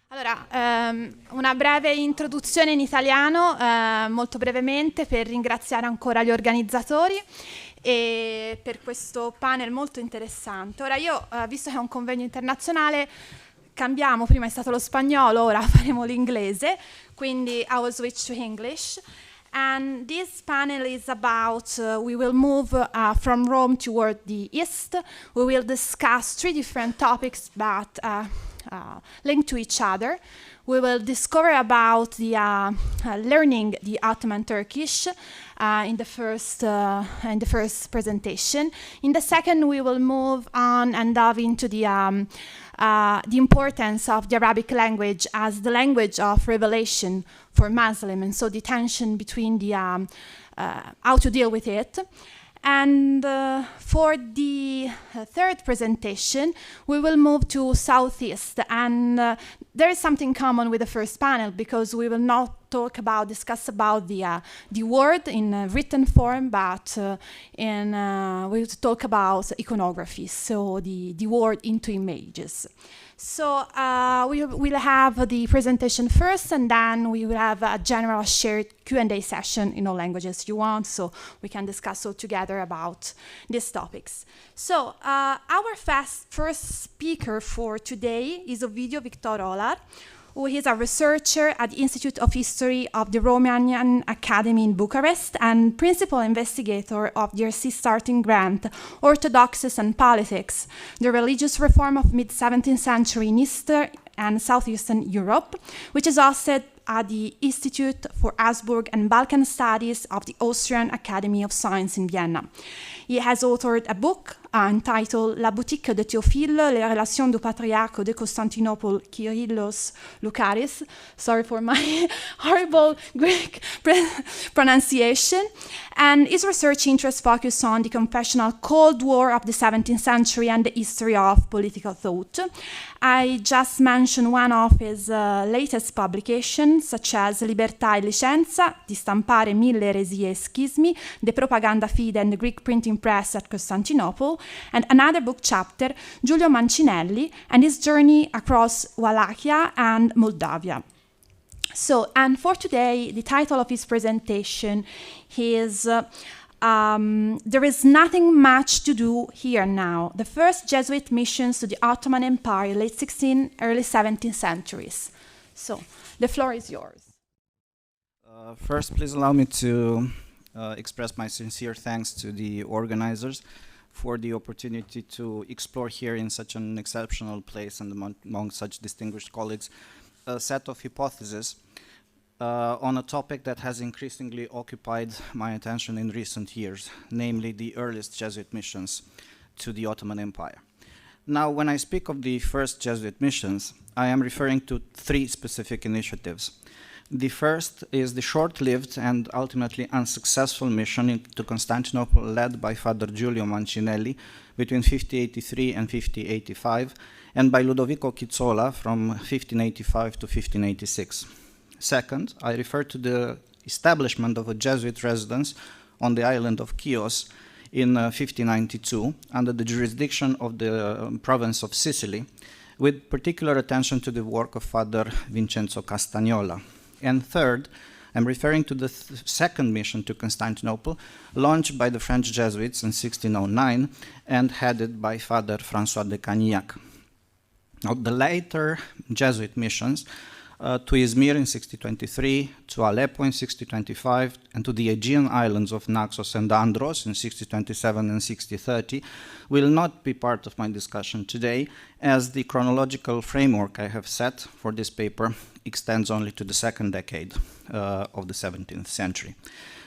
Allora, una breve introduzione in italiano, molto brevemente, per ringraziare ancora gli organizzatori e per questo panel molto interessante. Ora io, visto che è un convegno internazionale, cambiamo, prima è stato lo spagnolo, ora faremo l'inglese, quindi I will switch to English. And this panel is about, we will move from Rome toward the east. We will discuss three different topics that linked to each other. We will discover about the learning the Ottoman Turkish in the first presentation. In the second, we will move on and dive into the importance of the Arabic language as the language of revelation for Muslim, and so the tension between the how to deal with it. And for the third presentation, we will move to Southeast. And there is something common with the first panel, because we will not discuss about the word in written form, but we will talk about iconography, so the word into images. So we will have the presentation first, and then we will have a general shared Q&A session in all languages you want, so we can discuss all together about these topics. So our first speaker for today is Ovidio Victor Olar, who is a researcher at the Institute of History of the Romanian Academy in Bucharest and principal investigator of the RC starting grant, Orthodoxies and Politics, the religious reform of mid-17th century in Eastern and Southeastern Europe, which is hosted at the Institute for Habsburg and Balkan Studies of the Austrian Academy of Science in Vienna. He has authored a book entitled La boutique de Théophile, les relations du patriarche de Constantinople, Kyrillos Lucaris. Sorry for my horrible Greek pronunciation. And his research interests focus on the confessional Cold War of the 17th century and the history of political thought. I just mentioned one of his latest publications, such as Libertà e Licenza, di stampare 1000 eresie e schismi, The Propaganda Fide and the Greek Printing Press at Constantinople, and another book chapter, Giulio Mancinelli and his journey across Wallachia and Moldavia. So, and for today, the title of his presentation is There is Nothing Much to Do Here Now, the First Jesuit Missions to the Ottoman Empire, late 16th, early 17th centuries. So, the floor is yours. First, please allow me to express my sincere thanks to the organizers for the opportunity to explore here in such an exceptional place and among such distinguished colleagues a set of hypotheses on a topic that has increasingly occupied my attention in recent years, namely the earliest Jesuit missions to the Ottoman Empire. Now, when I speak of the first Jesuit missions, I am referring to three specific initiatives. The first is the short-lived and ultimately unsuccessful mission to Constantinople led by Father Giulio Mancinelli between 1583 and 1585, and by Ludovico Chizzola from 1585 to 1586. Second, I refer to the establishment of a Jesuit residence on the island of Chios in 1592 under the jurisdiction of the province of Sicily, with particular attention to the work of Father Vincenzo Castagnola. And third, I'm referring to the second mission to Constantinople, launched by the French Jesuits in 1609 and headed by Father François de Cagnac. Now, the later Jesuit missions to Izmir in 1623, to Aleppo in 1625, and to the Aegean islands of Naxos and Andros in 1627 and 1630 will not be part of my discussion today, as the chronological framework I have set for this paper extends only to the second decade of the 17th century.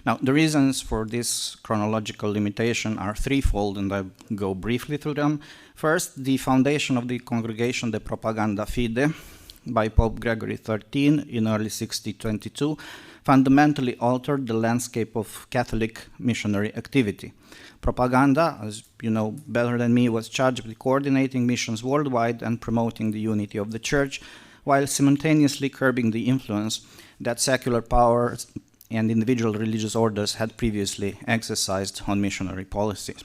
Now, the reasons for this chronological limitation are threefold, and I'll go briefly through them. First, the foundation of the Congregation de Propaganda Fide by Pope Gregory XIII in early 1622 fundamentally altered the landscape of Catholic missionary activity. Propaganda, as you know better than me, was charged with coordinating missions worldwide and promoting the unity of the Church, while simultaneously curbing the influence that secular powers and individual religious orders had previously exercised on missionary policies.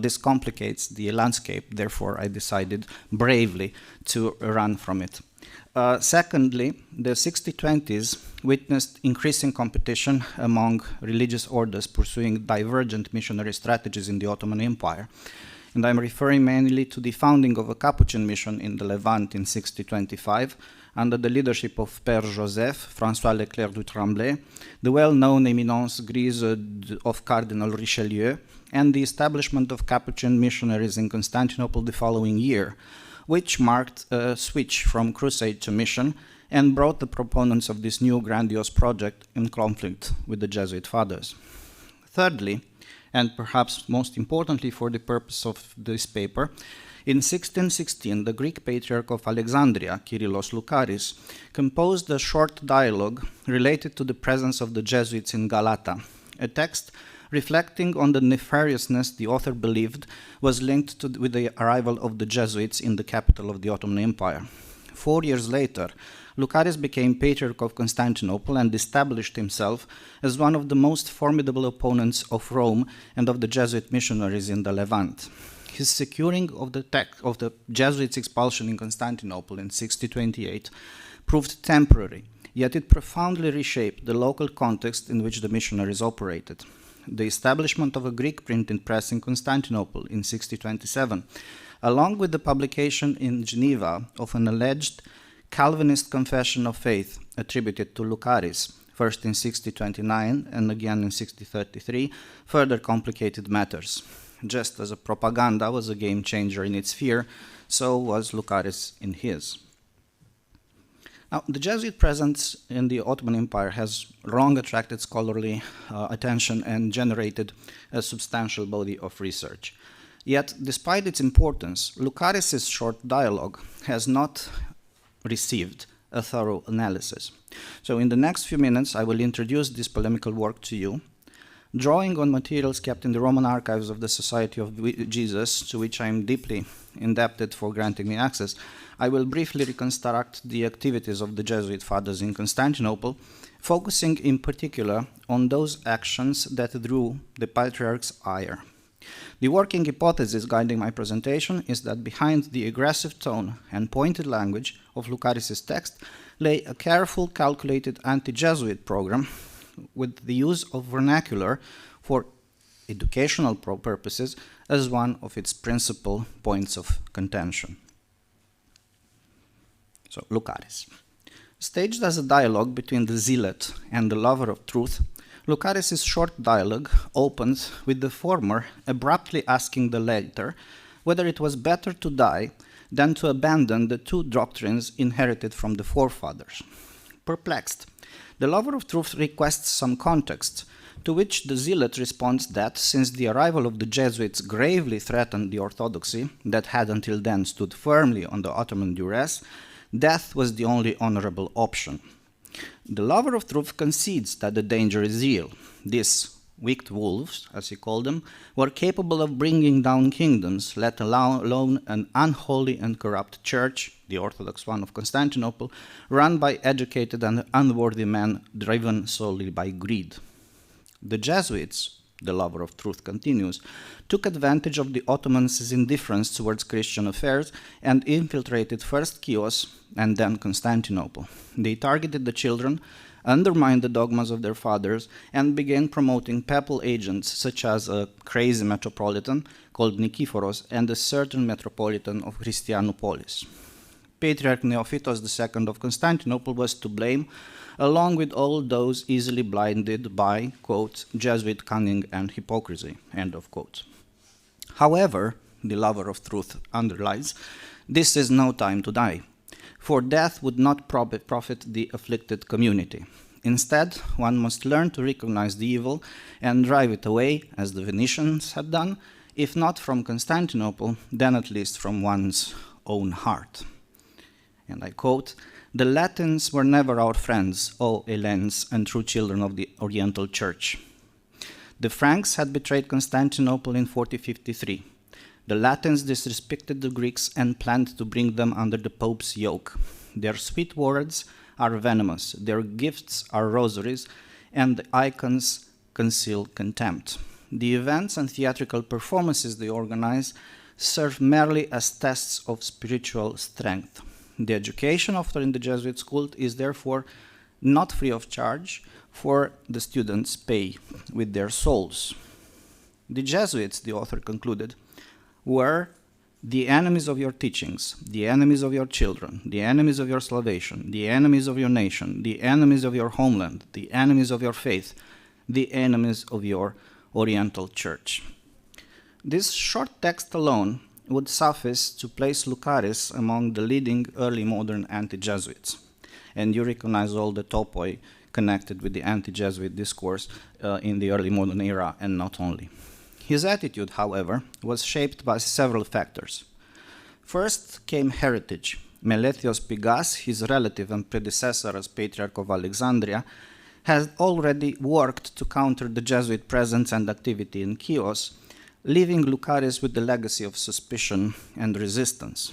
This complicates the landscape, therefore I decided bravely to run from it. Secondly, the 6020s witnessed increasing competition among religious orders pursuing divergent missionary strategies in the Ottoman Empire. And I'm referring mainly to the founding of a Capuchin mission in the Levant in 6025 under the leadership of Père Joseph, François Leclerc du Tremblay, the well-known Éminence Grise of Cardinal Richelieu, and the establishment of Capuchin missionaries in Constantinople the following year, which marked a switch from crusade to mission and brought the proponents of this new grandiose project in conflict with the Jesuit fathers. Thirdly, and perhaps most importantly for the purpose of this paper, in 1616, the Greek Patriarch of Alexandria, Kyrillos Loukaris, composed a short dialogue related to the presence of the Jesuits in Galata, a text reflecting on the nefariousness the author believed was linked with the arrival of the Jesuits in the capital of the Ottoman Empire. 4 years later, Loukaris became Patriarch of Constantinople and established himself as one of the most formidable opponents of Rome and of the Jesuit missionaries in the Levant. His securing of the Jesuits' expulsion in Constantinople in 6028 proved temporary, yet it profoundly reshaped the local context in which the missionaries operated. The establishment of a Greek printing press in Constantinople in 6027, along with the publication in Geneva of an alleged Calvinist confession of faith attributed to Loukaris, first in 6029 and again in 6033, further complicated matters. Just as a propaganda was a game changer in its sphere, so was Loukaris in his. Now, the Jesuit presence in the Ottoman Empire has long attracted scholarly attention and generated a substantial body of research. Yet, despite its importance, Loukaris' short dialogue has not received a thorough analysis. So in the next few minutes, I will introduce this polemical work to you, drawing on materials kept in the Roman archives of the Society of Jesus, to which I am deeply indebted for granting me access. I will briefly reconstruct the activities of the Jesuit fathers in Constantinople, focusing in particular on those actions that drew the Patriarch's ire. The working hypothesis guiding my presentation is that behind the aggressive tone and pointed language of Loukaris' text lay a careful, calculated anti-Jesuit program with the use of vernacular for educational purposes as one of its principal points of contention. So, Loukaris. Staged as a dialogue between the zealot and the lover of truth, Loukaris' short dialogue opens with the former abruptly asking the latter whether it was better to die than to abandon the two doctrines inherited from the forefathers. Perplexed, the lover of truth requests some context, to which the zealot responds that, since the arrival of the Jesuits gravely threatened the orthodoxy that had until then stood firmly on the Ottoman duress, death was the only honorable option. The lover of truth concedes that the danger is real. These wicked wolves, as he called them, were capable of bringing down kingdoms, let alone an unholy and corrupt church, the Orthodox one of Constantinople, run by educated and unworthy men driven solely by greed. The Jesuits, the lover of truth continues, took advantage of the Ottomans' indifference towards Christian affairs and infiltrated first Chios and then Constantinople. They targeted the children, undermined the dogmas of their fathers, and began promoting papal agents such as a crazy metropolitan called Nikephoros and a certain metropolitan of Christianopolis. Patriarch Neophytos II of Constantinople was to blame, along with all those easily blinded by, quote, Jesuit cunning and hypocrisy, end of quote. However, the lover of truth underlines, this is no time to die, for death would not profit the afflicted community. Instead, one must learn to recognize the evil and drive it away, as the Venetians had done, if not from Constantinople, then at least from one's own heart. And I quote, "The Latins were never our friends, O Hellenes and true children of the Oriental Church. The Franks had betrayed Constantinople in 4053. The Latins disrespected the Greeks and planned to bring them under the Pope's yoke. Their sweet words are venomous, their gifts are rosaries, and the icons conceal contempt. The events and theatrical performances they organize serve merely as tests of spiritual strength. The education offered in the Jesuit school is therefore not free of charge, for the students pay with their souls. The Jesuits, the author concluded, were the enemies of your teachings, the enemies of your children, the enemies of your salvation, the enemies of your nation, the enemies of your homeland, the enemies of your faith, the enemies of your Oriental Church. This short text alone would suffice to place Lucaris among the leading early modern anti-Jesuits. And you recognize all the topoi connected with the anti-Jesuit discourse in the early modern era, and not only. His attitude, however, was shaped by several factors. First came heritage. Meletios Pigas, his relative and predecessor as Patriarch of Alexandria, had already worked to counter the Jesuit presence and activity in Chios, leaving Lucaris with the legacy of suspicion and resistance.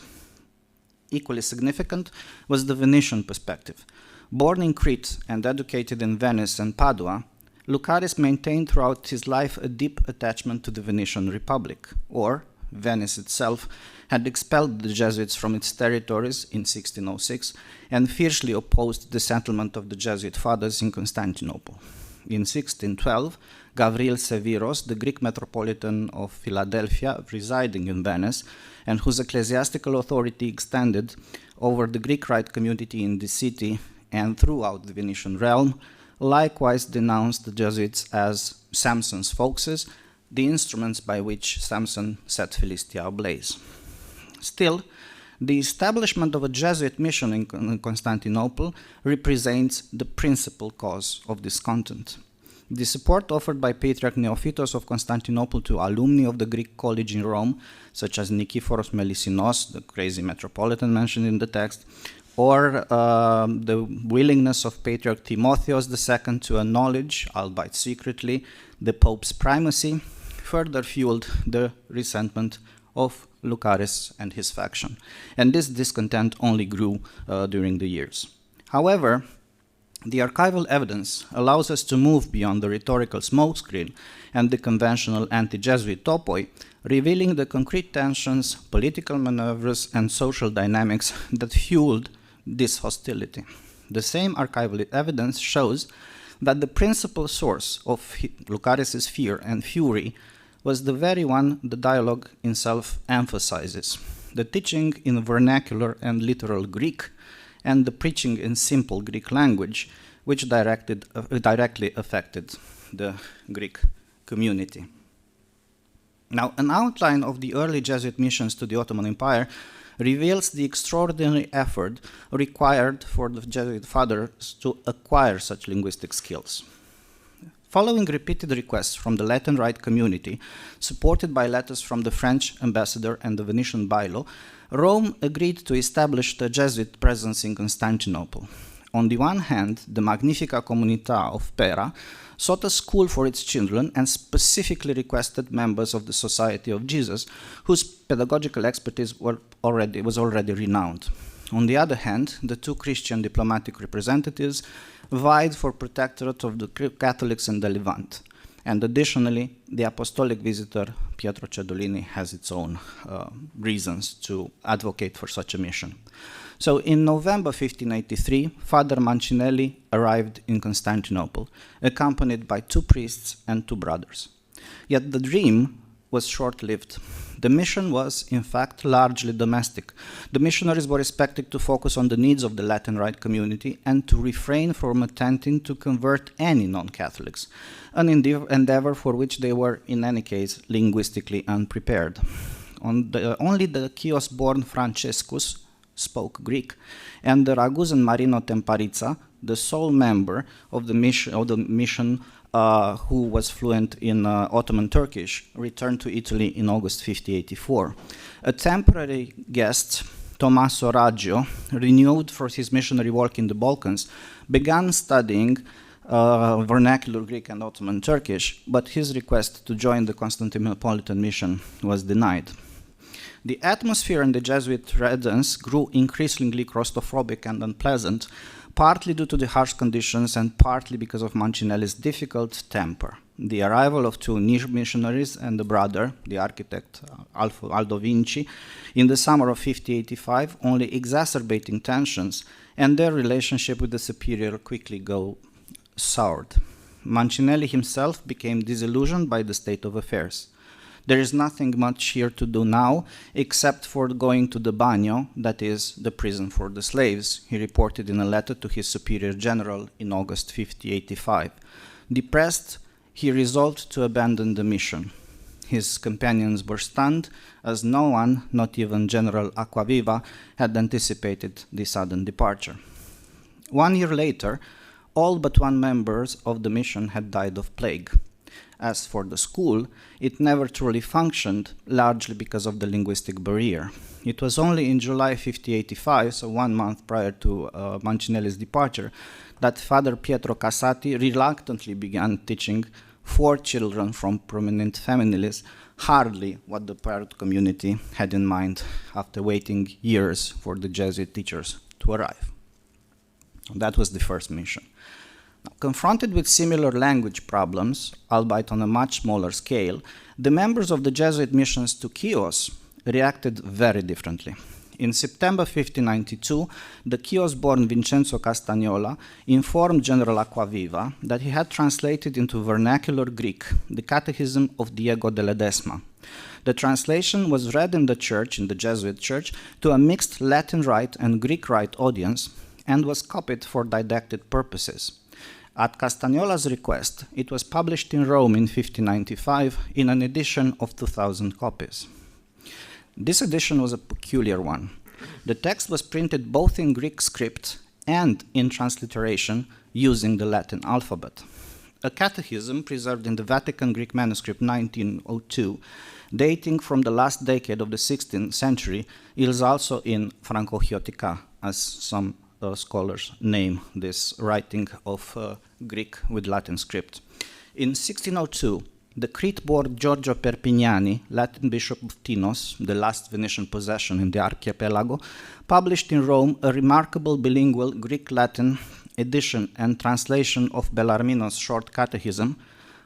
Equally significant was the Venetian perspective. Born in Crete and educated in Venice and Padua, Lucaris maintained throughout his life a deep attachment to the Venetian Republic, or Venice itself had expelled the Jesuits from its territories in 1606 and fiercely opposed the settlement of the Jesuit fathers in Constantinople. In 1612, Gavril Severos, the Greek metropolitan of Philadelphia, residing in Venice, and whose ecclesiastical authority extended over the Greek Rite community in the city and throughout the Venetian realm, likewise denounced the Jesuits as Samson's foxes, the instruments by which Samson set Philistia ablaze. Still, the establishment of a Jesuit mission in Constantinople represents the principal cause of discontent. The support offered by Patriarch Neophytos of Constantinople to alumni of the Greek college in Rome, such as Nikephoros Melissinos, the crazy metropolitan mentioned in the text, or the willingness of Patriarch Timotheos II to acknowledge, albeit secretly, the Pope's primacy, further fueled the resentment of Lucaris and his faction. And this discontent only grew during the years. However, the archival evidence allows us to move beyond the rhetorical smokescreen and the conventional anti-Jesuit topoi, revealing the concrete tensions, political maneuvers, and social dynamics that fueled this hostility. The same archival evidence shows that the principal source of Lucaris' fear and fury was the very one the dialogue itself emphasizes: the teaching in vernacular and literal Greek, and the preaching in simple Greek language, which directly affected the Greek community. Now, an outline of the early Jesuit missions to the Ottoman Empire reveals the extraordinary effort required for the Jesuit fathers to acquire such linguistic skills. Following repeated requests from the Latin Rite community, supported by letters from the French ambassador and the Venetian bailo, Rome agreed to establish the Jesuit presence in Constantinople. On the one hand, the Magnifica Comunità of Pera sought a school for its children and specifically requested members of the Society of Jesus, whose pedagogical expertise was already renowned. On the other hand, the two Christian diplomatic representatives vied for protectorate of the Catholics in the Levant. And additionally, the apostolic visitor Pietro Cedolini has its own reasons to advocate for such a mission. So in November 1583, Father Mancinelli arrived in Constantinople, accompanied by two priests and two brothers. Yet the dream was short-lived. The mission was, in fact, largely domestic. The missionaries were expected to focus on the needs of the Latin Rite community and to refrain from attempting to convert any non-Catholics, an endeavor for which they were, in any case, linguistically unprepared. Only the Chios-born Francescus spoke Greek, and the Ragusan Marino Temparița, the sole member of the mission who was fluent in Ottoman Turkish, returned to Italy in August 1584. A temporary guest, Tommaso Raggio, renewed for his missionary work in the Balkans, began studying vernacular Greek and Ottoman Turkish, but his request to join the Constantinopolitan mission was denied. The atmosphere in the Jesuit residence grew increasingly claustrophobic and unpleasant, partly due to the harsh conditions and partly because of Mancinelli's difficult temper. the arrival of two niche missionaries and the brother, the architect Aldo Vinci, in the summer of 1585, only exacerbating tensions, and their relationship with the superior quickly soured. Mancinelli himself became disillusioned by the state of affairs. There is nothing much here to do now, except for going to the bagno, that is, the prison for the slaves, he reported in a letter to his superior general in August 1585. Depressed, he resolved to abandon the mission. His companions were stunned, as no one, not even General Acquaviva, had anticipated the sudden departure. 1 year later, all but one member of the mission had died of plague. As for the school, it never truly functioned, largely because of the linguistic barrier. It was only in July 1585, so 1 month prior to Mancinelli's departure, that Father Pietro Casati reluctantly began teaching 4 children from prominent families, hardly what the pirate community had in mind after waiting years for the Jesuit teachers to arrive. That was the first mission. Now, confronted with similar language problems, albeit on a much smaller scale, the members of the Jesuit missions to Chios reacted very differently. In September 1592, the Chios-born Vincenzo Castagnola informed General Acquaviva that he had translated into vernacular Greek the Catechism of Diego de Ledesma. The translation was read in the church, in the Jesuit church, to a mixed Latin Rite and Greek Rite audience, and was copied for didactic purposes. At Castagnola's request, it was published in Rome in 1595 in an edition of 2,000 copies. This edition was a peculiar one. The text was printed both in Greek script and in transliteration using the Latin alphabet. A catechism preserved in the Vatican Greek manuscript 1902, dating from the last decade of the 16th century, is also in Franco-Chiotica, as some scholars name this writing of Greek with Latin script. In 1602, the Crete-born Giorgio Perpignani, Latin bishop of Tinos, the last Venetian possession in the archipelago, published in Rome a remarkable bilingual Greek-Latin edition and translation of Bellarmino's short catechism,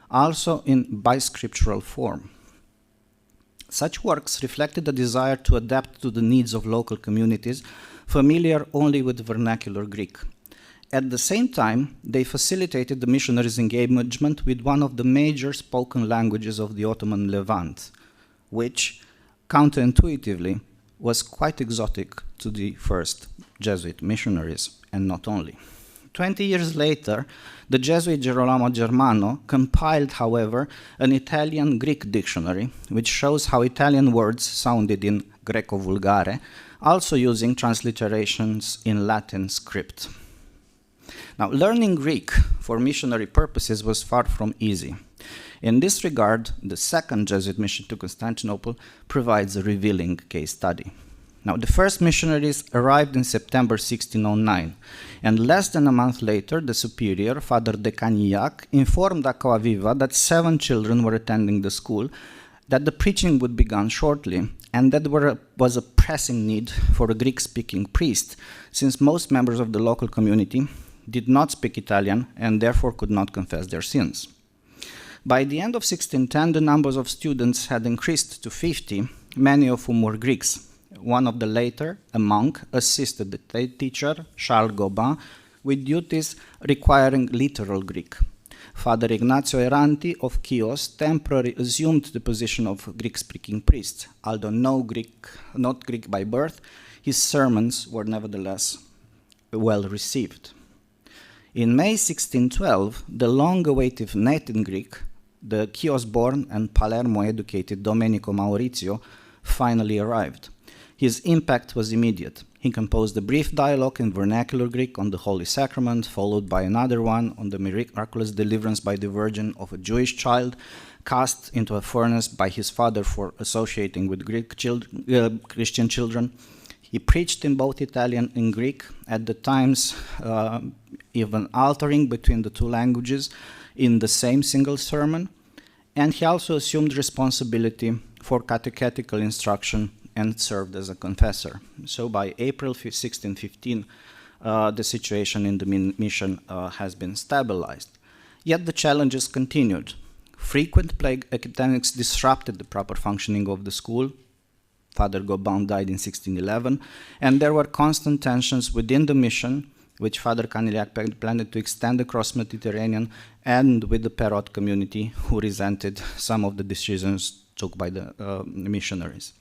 also in biscriptural form. Such works reflected a desire to adapt to the needs of local communities familiar only with vernacular Greek. At the same time, they facilitated the missionaries' engagement with one of the major spoken languages of the Ottoman Levant, which, counterintuitively, was quite exotic to the first Jesuit missionaries, and not only. 20 years later, the Jesuit Girolamo Germano compiled, however, an Italian-Greek dictionary, which shows how Italian words sounded in Greco-Vulgare, also using transliterations in Latin script. Now, learning Greek for missionary purposes was far from easy. In this regard, the second Jesuit mission to Constantinople provides a revealing case study. Now, the first missionaries arrived in September 1609, and less than a month later, the superior, Father de Cagnillac, informed Acquaviva that 7 children were attending the school, that the preaching would begin shortly, and that there was a pressing need for a Greek-speaking priest, since most members of the local community did not speak Italian and therefore could not confess their sins. By the end of 1610, the numbers of students had increased to 50, many of whom were Greeks. One of the later, a monk, assisted the teacher, Charles Gobin, with duties requiring literal Greek. Father Ignazio Eranti of Chios temporarily assumed the position of Greek-speaking priest. Although not Greek by birth, his sermons were nevertheless well received. In May 1612, the long-awaited native Greek, the Chios-born and Palermo-educated Domenico Maurizio, finally arrived. His impact was immediate. He composed a brief dialogue in vernacular Greek on the Holy Sacrament, followed by another one on the miraculous deliverance by the Virgin of a Jewish child cast into a furnace by his father for associating with Christian children. He preached in both Italian and Greek, at the times even altering between the two languages in the same single sermon, and he also assumed responsibility for catechetical instruction and served as a confessor. So by April 1615, the situation in the mission has been stabilized. Yet the challenges continued. Frequent plague epidemics disrupted the proper functioning of the school. Father Gobain died in 1611, and there were constant tensions within the mission, which Father Canillac planned to extend across Mediterranean, and with the Perot community, who resented some of the decisions took by the missionaries.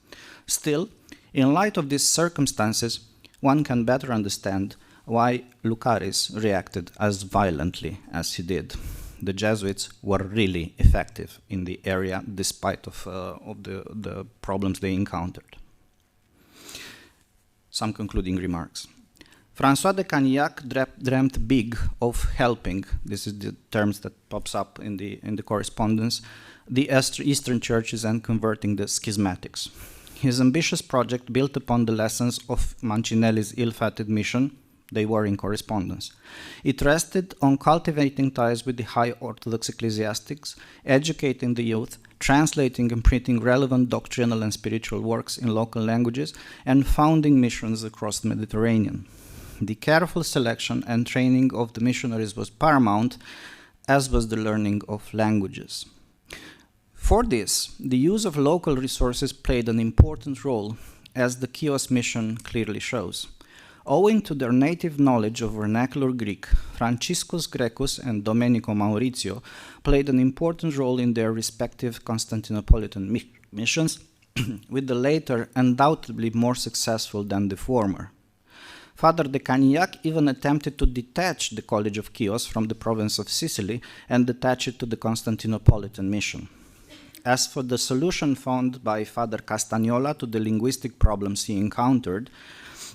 Still, in light of these circumstances, one can better understand why Lucaris reacted as violently as he did. The Jesuits were really effective in the area, despite of the problems they encountered. Some concluding remarks. François de Canillac dreamt big of helping, this is the terms that pops up in the correspondence, the Eastern churches and converting the schismatics. His ambitious project built upon the lessons of Mancinelli's ill-fated mission. They were in correspondence. It rested on cultivating ties with the high Orthodox ecclesiastics, educating the youth, translating and printing relevant doctrinal and spiritual works in local languages, and founding missions across the Mediterranean. The careful selection and training of the missionaries was paramount, as was the learning of languages. For this, the use of local resources played an important role, as the Chios mission clearly shows. Owing to their native knowledge of vernacular Greek, Franciscus Grecus and Domenico Maurizio played an important role in their respective Constantinopolitan missions, with the latter undoubtedly more successful than the former. Father de Canillac even attempted to detach the College of Chios from the province of Sicily and attach it to the Constantinopolitan mission. As for the solution found by Father Castagnola to the linguistic problems he encountered,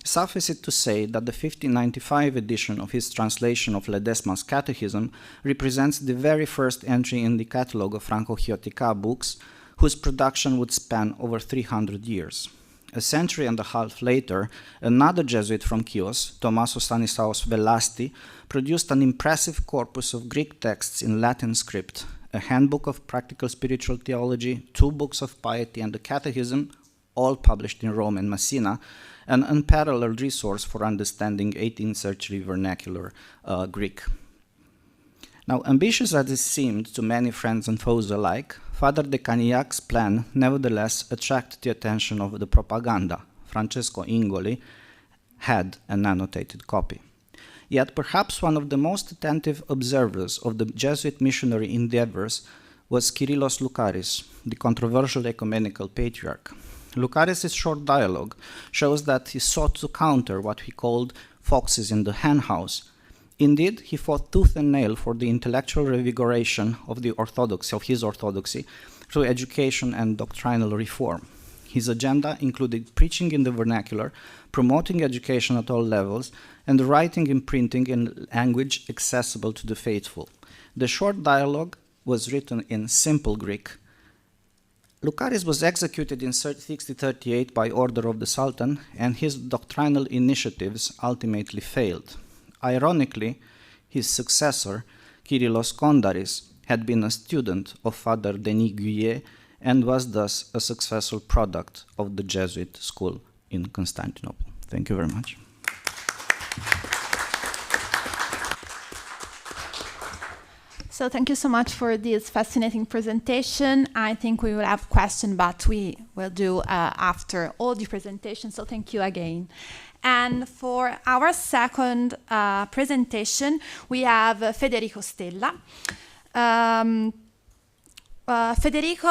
suffice it to say that the 1595 edition of his translation of Ledesma's Catechism represents the very first entry in the catalogue of Franco-Chiotica books, whose production would span over 300 years. A century and a half later, another Jesuit from Chios, Tommaso Stanislaus Velasti, produced an impressive corpus of Greek texts in Latin script, a handbook of practical spiritual theology, 2 books of piety, and a catechism, all published in Rome and Messina, an unparalleled resource for understanding 18th century vernacular Greek. Now, ambitious as it seemed to many friends and foes alike, Father de Canillac's plan nevertheless attracted the attention of the propaganda. Francesco Ingoli had an annotated copy. Yet perhaps one of the most attentive observers of the Jesuit missionary endeavors was Kyrillos Lucaris, the controversial ecumenical patriarch. Lucaris' short dialogue shows that he sought to counter what he called foxes in the henhouse. Indeed, he fought tooth and nail for the intellectual revigoration of his orthodoxy through education and doctrinal reform. His agenda included preaching in the vernacular, promoting education at all levels, and writing and printing in language accessible to the faithful. The short dialogue was written in simple Greek. Lucaris was executed in 1638 by order of the Sultan, and his doctrinal initiatives ultimately failed. Ironically, his successor, Kyrillos Kondaris, had been a student of Father Denis Guyet and was thus a successful product of the Jesuit school in Constantinople. Thank you very much. So thank you so much for this fascinating presentation. I think we will have questions, but we will do after all the presentations. So thank you again. And for our second presentation, we have Federico Stella. Federico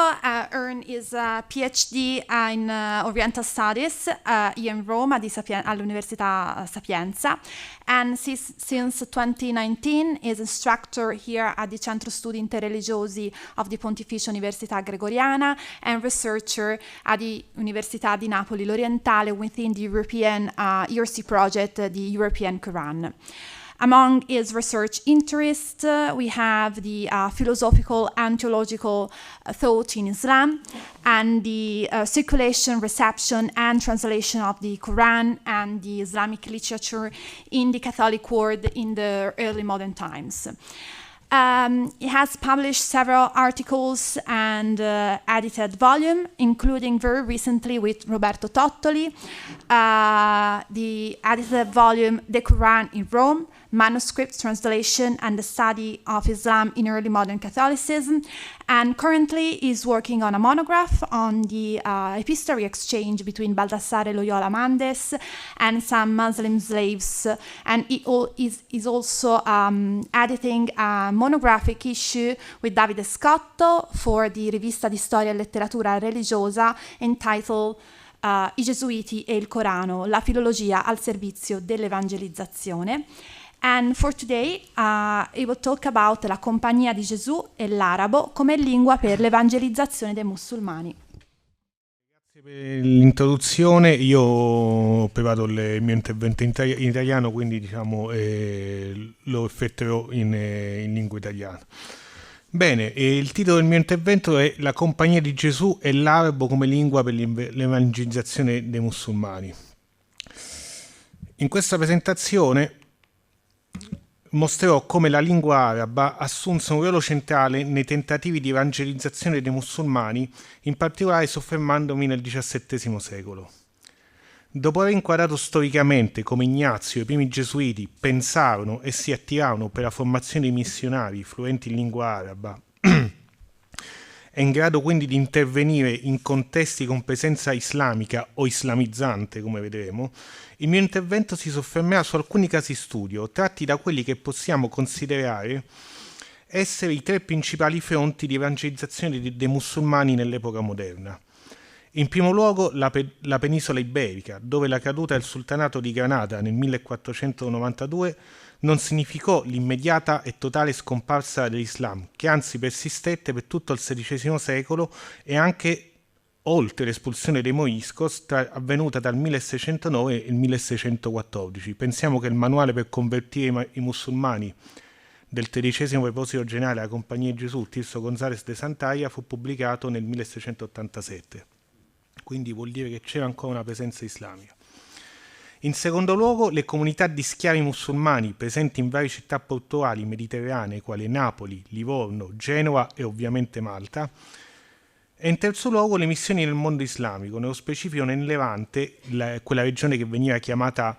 earned his PhD in Oriental Studies here in Rome all'Università Sapienza, and since 2019 is instructor here at the Centro Studi Interreligiosi of the Pontificia Università Gregoriana and researcher at the Università di Napoli L'Orientale within the European ERC project, the European Quran. Among his research interests, we have the philosophical and theological thought in Islam and the circulation, reception, and translation of the Quran and the Islamic literature in the Catholic world in the early modern times. He has published several articles and edited volume, including very recently with Roberto Tottoli, the edited volume The Quran in Rome, manuscripts, translation, and the study of Islam in early modern Catholicism, and currently is working on a monograph on the epistolary exchange between Baldassare Loyola Mandes and some Muslim slaves, and he is also editing a monographic issue with Davide Scotto for the Rivista di Storia e Letteratura Religiosa entitled I gesuiti e il Corano, la filologia al servizio dell'evangelizzazione. And for today, I will talk about la Compagnia di Gesù e l'arabo come lingua per l'evangelizzazione dei musulmani. Grazie per l'introduzione. Io ho preparato il mio intervento in italiano, quindi diciamo lo effettuerò in lingua italiana. Bene, il titolo del mio intervento è La Compagnia di Gesù e l'arabo come lingua per l'evangelizzazione dei musulmani. In questa presentazione mostrerò come la lingua araba assunse un ruolo centrale nei tentativi di evangelizzazione dei musulmani, in particolare soffermandomi nel XVII secolo. Dopo aver inquadrato storicamente come Ignazio e i primi gesuiti pensarono e si attivarono per la formazione di missionari fluenti in lingua araba e in grado quindi di intervenire in contesti con presenza islamica o islamizzante, come vedremo, il mio intervento si soffermerà su alcuni casi studio, tratti da quelli che possiamo considerare essere i tre principali fronti di evangelizzazione dei musulmani nell'epoca moderna. In primo luogo la penisola iberica, dove la caduta del sultanato di Granada nel 1492 non significò l'immediata e totale scomparsa dell'Islam, che anzi persistette per tutto il XVI secolo e anche oltre l'espulsione dei moriscos avvenuta dal 1609 e il 1614. Pensiamo che il manuale per convertire i musulmani del XIII Preposito Generale della Compagnia di Gesù, Tirso González de Santalla, fu pubblicato nel 1687. Quindi vuol dire che c'era ancora una presenza islamica. In secondo luogo, le comunità di schiavi musulmani presenti in varie città portuali mediterranee, quali Napoli, Livorno, Genova e ovviamente Malta. E in terzo luogo, le missioni nel mondo islamico, nello specifico nel Levante, quella regione che veniva chiamata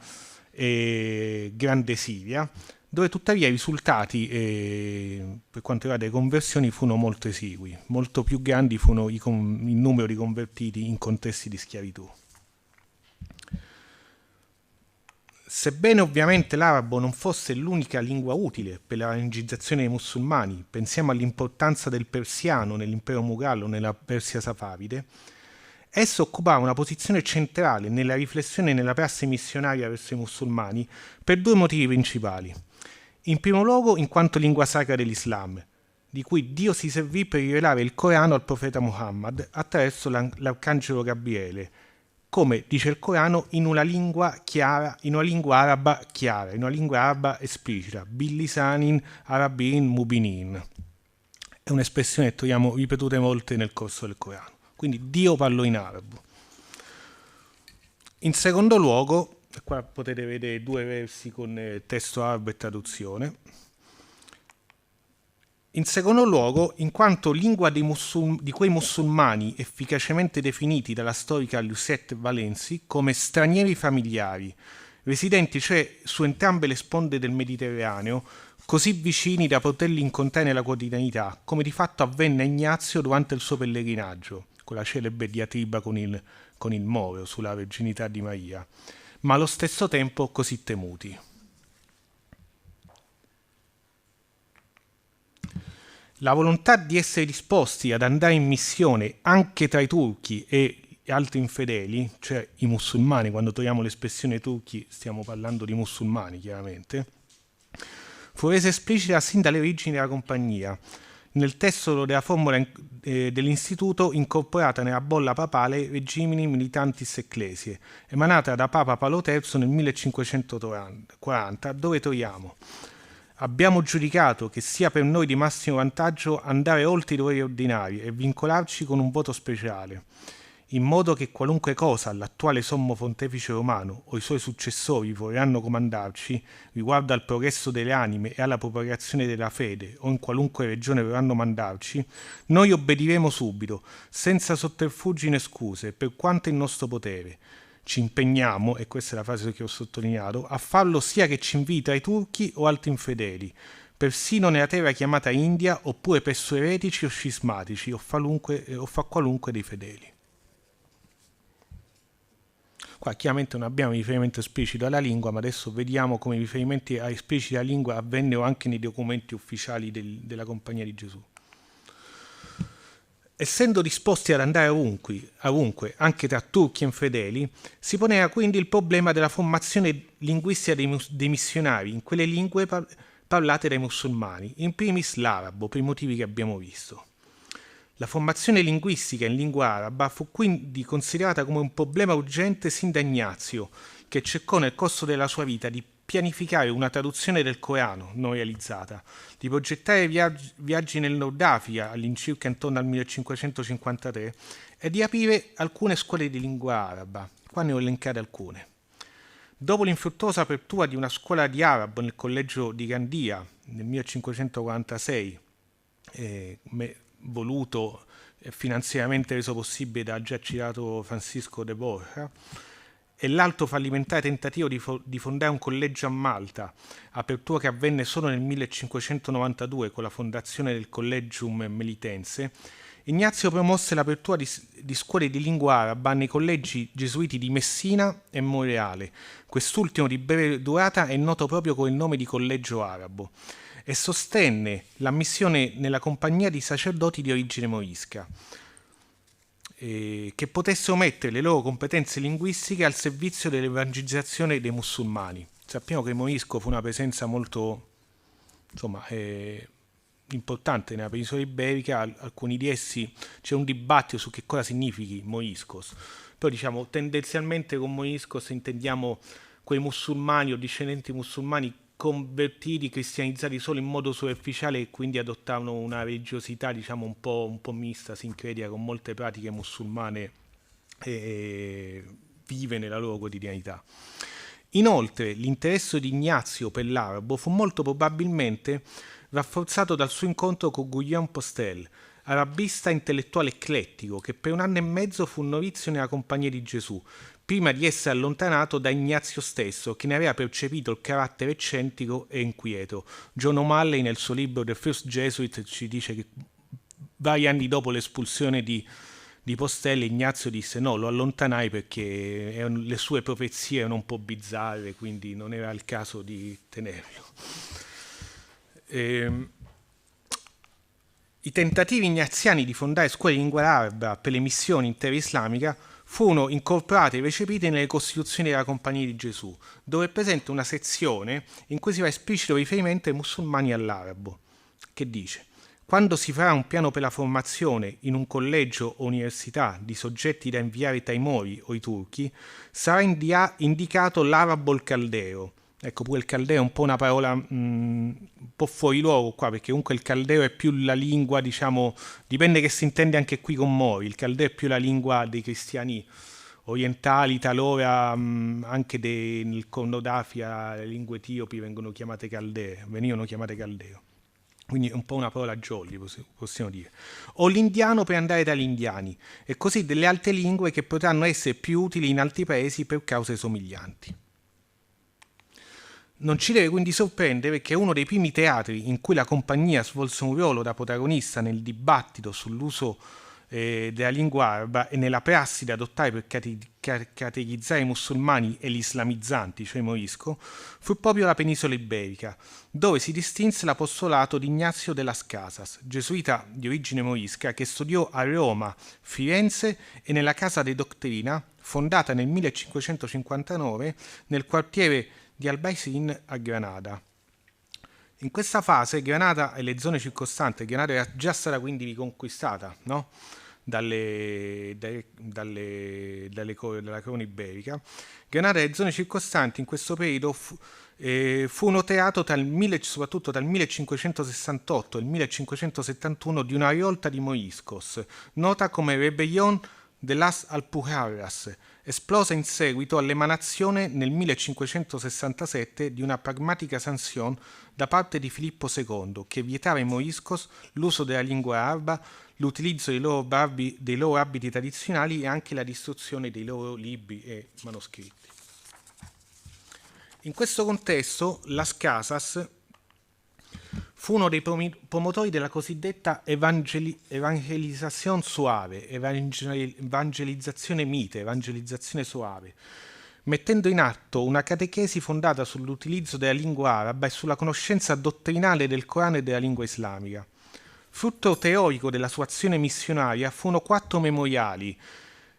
Grande Siria, dove tuttavia i risultati per quanto riguarda le conversioni furono molto esigui. Molto più grandi furono il numero di convertiti in contesti di schiavitù. Sebbene ovviamente l'arabo non fosse l'unica lingua utile per la evangelizzazione dei musulmani, pensiamo all'importanza del persiano nell'impero mughallo, nella Persia safavide, esso occupava una posizione centrale nella riflessione e nella prassi missionaria verso i musulmani per due motivi principali. In primo luogo in quanto lingua sacra dell'Islam, di cui Dio si servì per rivelare il Corano al profeta Muhammad attraverso l'arcangelo Gabriele, come dice il Corano, in una lingua chiara, in una lingua araba chiara, in una lingua araba esplicita, billisanin arabin mubinin. È un'espressione che troviamo ripetute molte nel corso del Corano. Quindi Dio parlò in arabo. In secondo luogo, qua potete vedere due versi con testo arabo e traduzione. In secondo luogo, in quanto lingua di quei musulmani efficacemente definiti dalla storica Lucette Valensi come stranieri familiari, residenti cioè su entrambe le sponde del Mediterraneo, così vicini da poterli incontrare nella quotidianità, come di fatto avvenne a Ignazio durante il suo pellegrinaggio, con la celebre diatriba con il Moro sulla verginità di Maria, ma allo stesso tempo così temuti. La volontà di essere disposti ad andare in missione anche tra i turchi e altri infedeli, cioè i musulmani, quando troviamo l'espressione turchi stiamo parlando di musulmani chiaramente, fu resa esplicita sin dalle origini della compagnia, nel testo della formula dell'istituto incorporata nella bolla papale Regimini Militantis Ecclesiae, emanata da Papa Paolo III nel 1540, dove troviamo: abbiamo giudicato che sia per noi di massimo vantaggio andare oltre i doveri ordinari e vincolarci con un voto speciale, in modo che qualunque cosa l'attuale sommo pontefice romano o i suoi successori vorranno comandarci riguardo al progresso delle anime e alla propagazione della fede o in qualunque regione vorranno mandarci, noi obbediremo subito, senza sotterfugi né scuse, per quanto è in nostro potere, ci impegniamo, e questa è la frase che ho sottolineato, a farlo sia che ci invita ai turchi o altri infedeli, persino nella terra chiamata India, oppure presso eretici o scismatici, o fa qualunque dei fedeli. Qua chiaramente non abbiamo riferimento esplicito alla lingua, ma adesso vediamo come riferimenti a espliciti alla lingua avvennero anche nei documenti ufficiali della Compagnia di Gesù. Essendo disposti ad andare ovunque, anche tra turchi e infedeli, si poneva quindi il problema della formazione linguistica dei missionari in quelle lingue parlate dai musulmani, in primis l'arabo, per i motivi che abbiamo visto. La formazione linguistica in lingua araba fu quindi considerata come un problema urgente sin da Ignazio, che cercò nel corso della sua vita di pianificare una traduzione del Corano non realizzata, di progettare viaggi nel Nord Africa all'incirca intorno al 1553 e di aprire alcune scuole di lingua araba. Qua ne ho elencate alcune. Dopo l'infruttuosa apertura di una scuola di arabo nel collegio di Gandia nel 1546, voluto e finanziariamente reso possibile dal già citato Francisco de Borja, e l'altro fallimentare tentativo di fondare un collegio a Malta, apertura che avvenne solo nel 1592 con la fondazione del Collegium Melitense, Ignazio promosse l'apertura di scuole di lingua araba nei collegi gesuiti di Messina e Monreale. Quest'ultimo di breve durata è noto proprio con il nome di Collegio Arabo, e sostenne l'ammissione nella compagnia di sacerdoti di origine morisca, che potessero mettere le loro competenze linguistiche al servizio dell'evangelizzazione dei musulmani. Sappiamo che il morisco fu una presenza molto importante nella penisola iberica. Alcuni di essi c'è un dibattito su che cosa significhi moriscos, però tendenzialmente con moriscos intendiamo quei musulmani o discendenti musulmani convertiti, cristianizzati solo in modo superficiale, e quindi adottavano una religiosità un po' mista, sincretica, con molte pratiche musulmane vive nella loro quotidianità. Inoltre l'interesse di Ignazio per l'arabo fu molto probabilmente rafforzato dal suo incontro con Guillaume Postel, arabista intellettuale eclettico, che per 1 anno e mezzo fu novizio nella Compagnia di Gesù, prima di essere allontanato da Ignazio stesso, che ne aveva percepito il carattere eccentrico e inquieto. John O'Malley nel suo libro The First Jesuit ci dice che vari anni dopo l'espulsione di Postel, Ignazio disse no, lo allontanai perché le sue profezie erano un po' bizzarre, quindi non era il caso di tenerlo. I tentativi ignaziani di fondare scuole di lingua araba per le missioni in terra islamica furono incorporati e recepiti nelle Costituzioni della Compagnia di Gesù, dove è presente una sezione in cui si fa esplicito riferimento ai musulmani e all'arabo, che dice: quando si farà un piano per la formazione in un collegio o università di soggetti da inviare tra i mori o i turchi, sarà indicato l'arabo o il caldeo. Ecco, pure il caldeo è un po' una parola un po' fuori luogo qua, perché comunque il caldeo è più la lingua, dipende che si intende anche qui con mori. Il caldeo è più la lingua dei cristiani orientali, talora anche nel Corno d'Africa le lingue etiopi venivano chiamate caldeo. Quindi è un po' una parola jolly, possiamo dire. O l'indiano per andare dagli indiani, e così delle altre lingue che potranno essere più utili in altri paesi per cause somiglianti. Non ci deve quindi sorprendere che uno dei primi teatri in cui la compagnia svolse un ruolo da protagonista nel dibattito sull'uso della lingua araba e nella prassi da adottare per catechizzare i musulmani e gli islamizzanti, cioè i morisco, fu proprio la penisola iberica, dove si distinse l'apostolato di Ignazio de las Casas, gesuita di origine morisca, che studiò a Roma, Firenze e nella Casa de Doctrina, fondata nel 1559 nel quartiere di Albaicín a Granada. In questa fase Granada e le zone circostanti, Granada era già stata quindi riconquistata, no? dalla corona iberica. Granada e le zone circostanti in questo periodo furono teatro soprattutto dal 1568 al 1571 di una rivolta di moriscos, nota come Rebellion las Alpujarras, esplosa in seguito all'emanazione nel 1567 di una pragmatica sanzione da parte di Filippo II che vietava ai moriscos l'uso della lingua araba, l'utilizzo dei loro abiti tradizionali e anche la distruzione dei loro libri e manoscritti. In questo contesto, Las Casas fu uno dei promotori della cosiddetta evangelizzazione suave, evangelizzazione mite, evangelizzazione suave, mettendo in atto una catechesi fondata sull'utilizzo della lingua araba e sulla conoscenza dottrinale del Corano e della lingua islamica. Frutto teorico della sua azione missionaria furono 4 memoriali,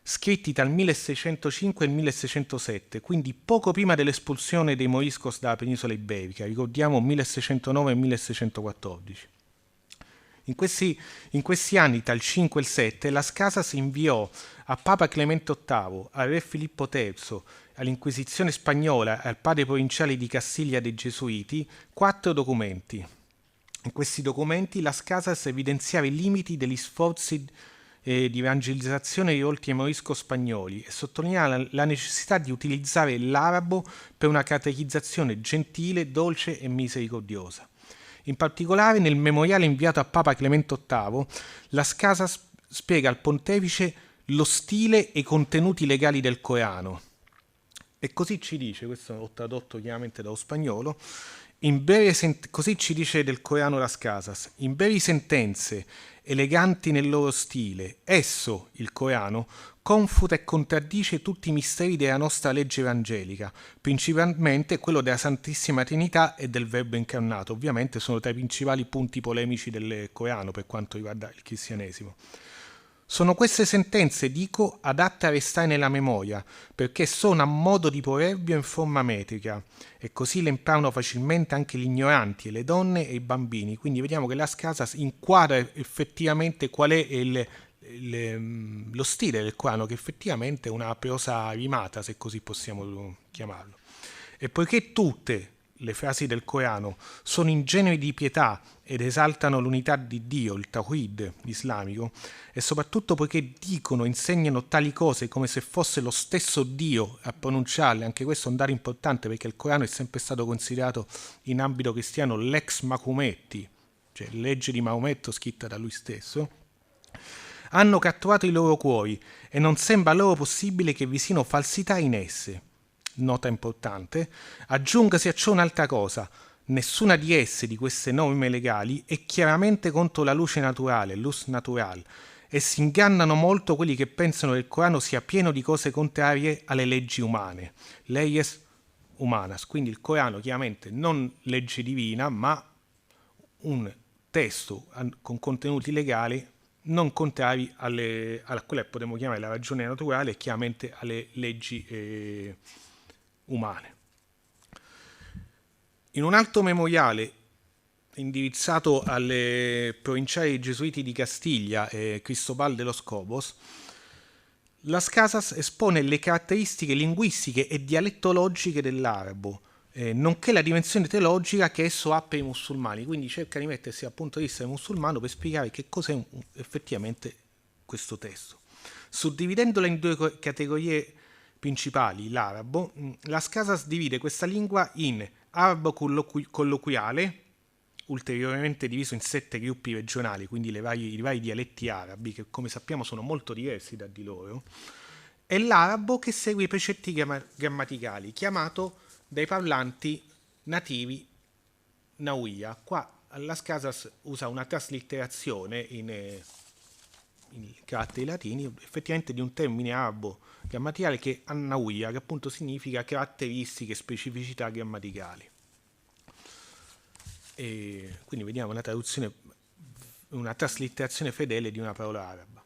scritti tra il 1605 e il 1607, quindi poco prima dell'espulsione dei moriscos dalla penisola iberica, ricordiamo 1609 e 1614. In questi anni, tra il 5 e il 7, Las Casas inviò a Papa Clemente VIII, al re Filippo III, all'Inquisizione spagnola e al padre provinciale di Castiglia dei gesuiti 4 documenti. In questi documenti Las Casas evidenziava i limiti degli sforzi di evangelizzazione rivolti ai moriscos spagnoli e sottolineava la necessità di utilizzare l'arabo per una catechizzazione gentile, dolce e misericordiosa. In particolare, nel memoriale inviato a Papa Clemente VIII, Las Casas spiega al pontefice lo stile e i contenuti legali del Corano. E così ci dice, questo ho tradotto chiaramente dallo spagnolo, così ci dice del Corano Las Casas, in brevi sentenze, eleganti nel loro stile, esso, il Corano, confuta e contraddice tutti i misteri della nostra legge evangelica, principalmente quello della Santissima Trinità e del Verbo incarnato. Ovviamente sono tra i principali punti polemici del Corano per quanto riguarda il cristianesimo. Sono queste sentenze, dico, adatte a restare nella memoria, perché sono a modo di proverbio in forma metrica, e così le imparano facilmente anche gli ignoranti, le donne e i bambini. Quindi vediamo che Las Casas inquadra effettivamente qual è lo stile del Corano, che effettivamente è una prosa rimata, se così possiamo chiamarlo. E poiché tutte le frasi del Corano sono ingenui di pietà ed esaltano l'unità di Dio, il Tawhid islamico, e soprattutto poiché dicono, insegnano tali cose come se fosse lo stesso Dio a pronunciarle, anche questo è un dato importante perché il Corano è sempre stato considerato in ambito cristiano l'ex Macometti, cioè legge di Maometto scritta da lui stesso, hanno catturato i loro cuori e non sembra loro possibile che vi siano falsità in esse. Nota importante, aggiungasi a ciò un'altra cosa: nessuna di esse, di queste norme legali, è chiaramente contro la luce naturale, luz natural, e si ingannano molto quelli che pensano che il Corano sia pieno di cose contrarie alle leggi umane, leyes humanas. Quindi il Corano chiaramente non legge divina, ma un testo con contenuti legali non contrari a quella che potremmo chiamare la ragione naturale e chiaramente alle leggi umane. In un altro memoriale indirizzato alle provinciali gesuiti di Castiglia e Cristobal de los Cobos, Las Casas espone le caratteristiche linguistiche e dialettologiche dell'arabo, nonché la dimensione teologica che esso ha per i musulmani. Quindi cerca di mettersi dal punto di vista del musulmano per spiegare che cos'è effettivamente questo testo. Suddividendola in 2 categorie principali, l'arabo, Las Casas divide questa lingua in arabo colloquiale, ulteriormente diviso in 7 gruppi regionali, quindi i vari dialetti arabi, che come sappiamo sono molto diversi da di loro, e l'arabo che segue i precetti grammaticali, chiamato dai parlanti nativi Nauia. Qua Las Casas usa una traslitterazione in caratteri latini, effettivamente di un termine arabo grammaticale che è annauia, che appunto significa caratteristiche, specificità grammaticali. E quindi vediamo una traslitterazione fedele di una parola araba.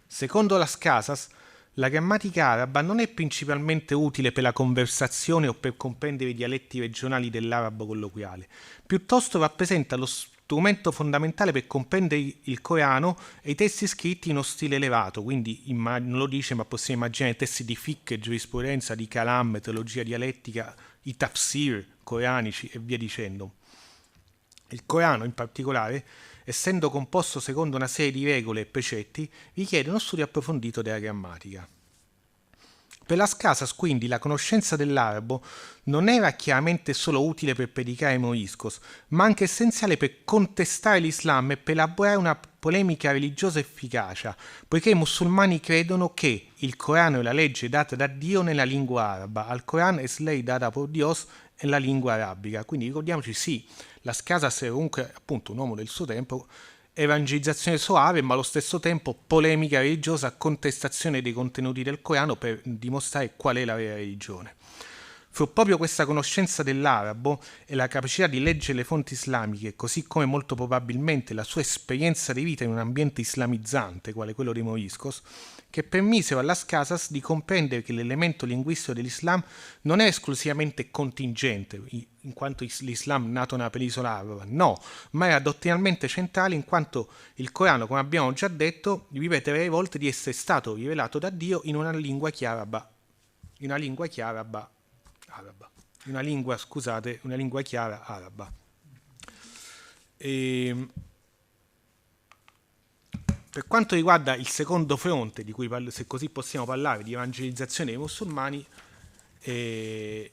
Secondo Las Casas, la grammatica araba non è principalmente utile per la conversazione o per comprendere i dialetti regionali dell'arabo colloquiale, piuttosto rappresenta lo strumento fondamentale per comprendere il Corano e i testi scritti in uno stile elevato, quindi non lo dice ma possiamo immaginare testi di fiqh, giurisprudenza, di kalam, teologia dialettica, i tafsir coranici e via dicendo. Il Corano in particolare essendo composto secondo una serie di regole e precetti, richiede uno studio approfondito della grammatica. Per Las Casas, quindi, la conoscenza dell'arabo non era chiaramente solo utile per predicare moriscos, ma anche essenziale per contestare l'Islam e per elaborare una polemica religiosa efficace, poiché i musulmani credono che il Corano è la legge data da Dio nella lingua araba, al Corano es ley data por Dios nella lingua arabica. Quindi ricordiamoci, sì, Las Casas era comunque appunto un uomo del suo tempo, evangelizzazione soave, ma allo stesso tempo polemica religiosa, contestazione dei contenuti del Corano per dimostrare qual è la vera religione. Fu proprio questa conoscenza dell'arabo e la capacità di leggere le fonti islamiche, così come molto probabilmente la sua esperienza di vita in un ambiente islamizzante, quale quello dei moriscos, che permisero a Las Casas di comprendere che l'elemento linguistico dell'Islam non è esclusivamente contingente, in quanto l'Islam nato nella penisola araba, no, ma era dottrinalmente centrale in quanto il Corano, come abbiamo già detto, ripete varie volte di essere stato rivelato da Dio in una lingua chiara araba. Per quanto riguarda il secondo fronte, di cui se così possiamo parlare, di evangelizzazione dei musulmani, è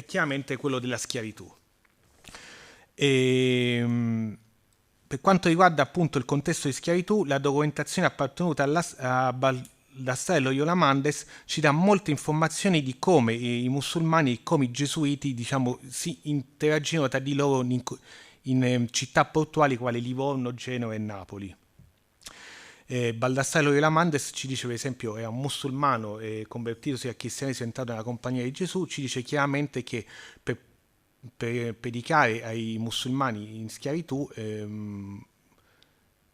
chiaramente quello della schiavitù. Per quanto riguarda appunto il contesto di schiavitù, la documentazione appartenuta a Baldassare Loyola Mendes ci dà molte informazioni di come i musulmani e come i gesuiti, diciamo, si interagivano tra di loro in città portuali quali Livorno, Genova e Napoli. Baldassare Loyola Mendes ci dice, per esempio, era un musulmano convertitosi al cristianesimo, è entrato nella compagnia di Gesù, ci dice chiaramente che per predicare ai musulmani in schiavitù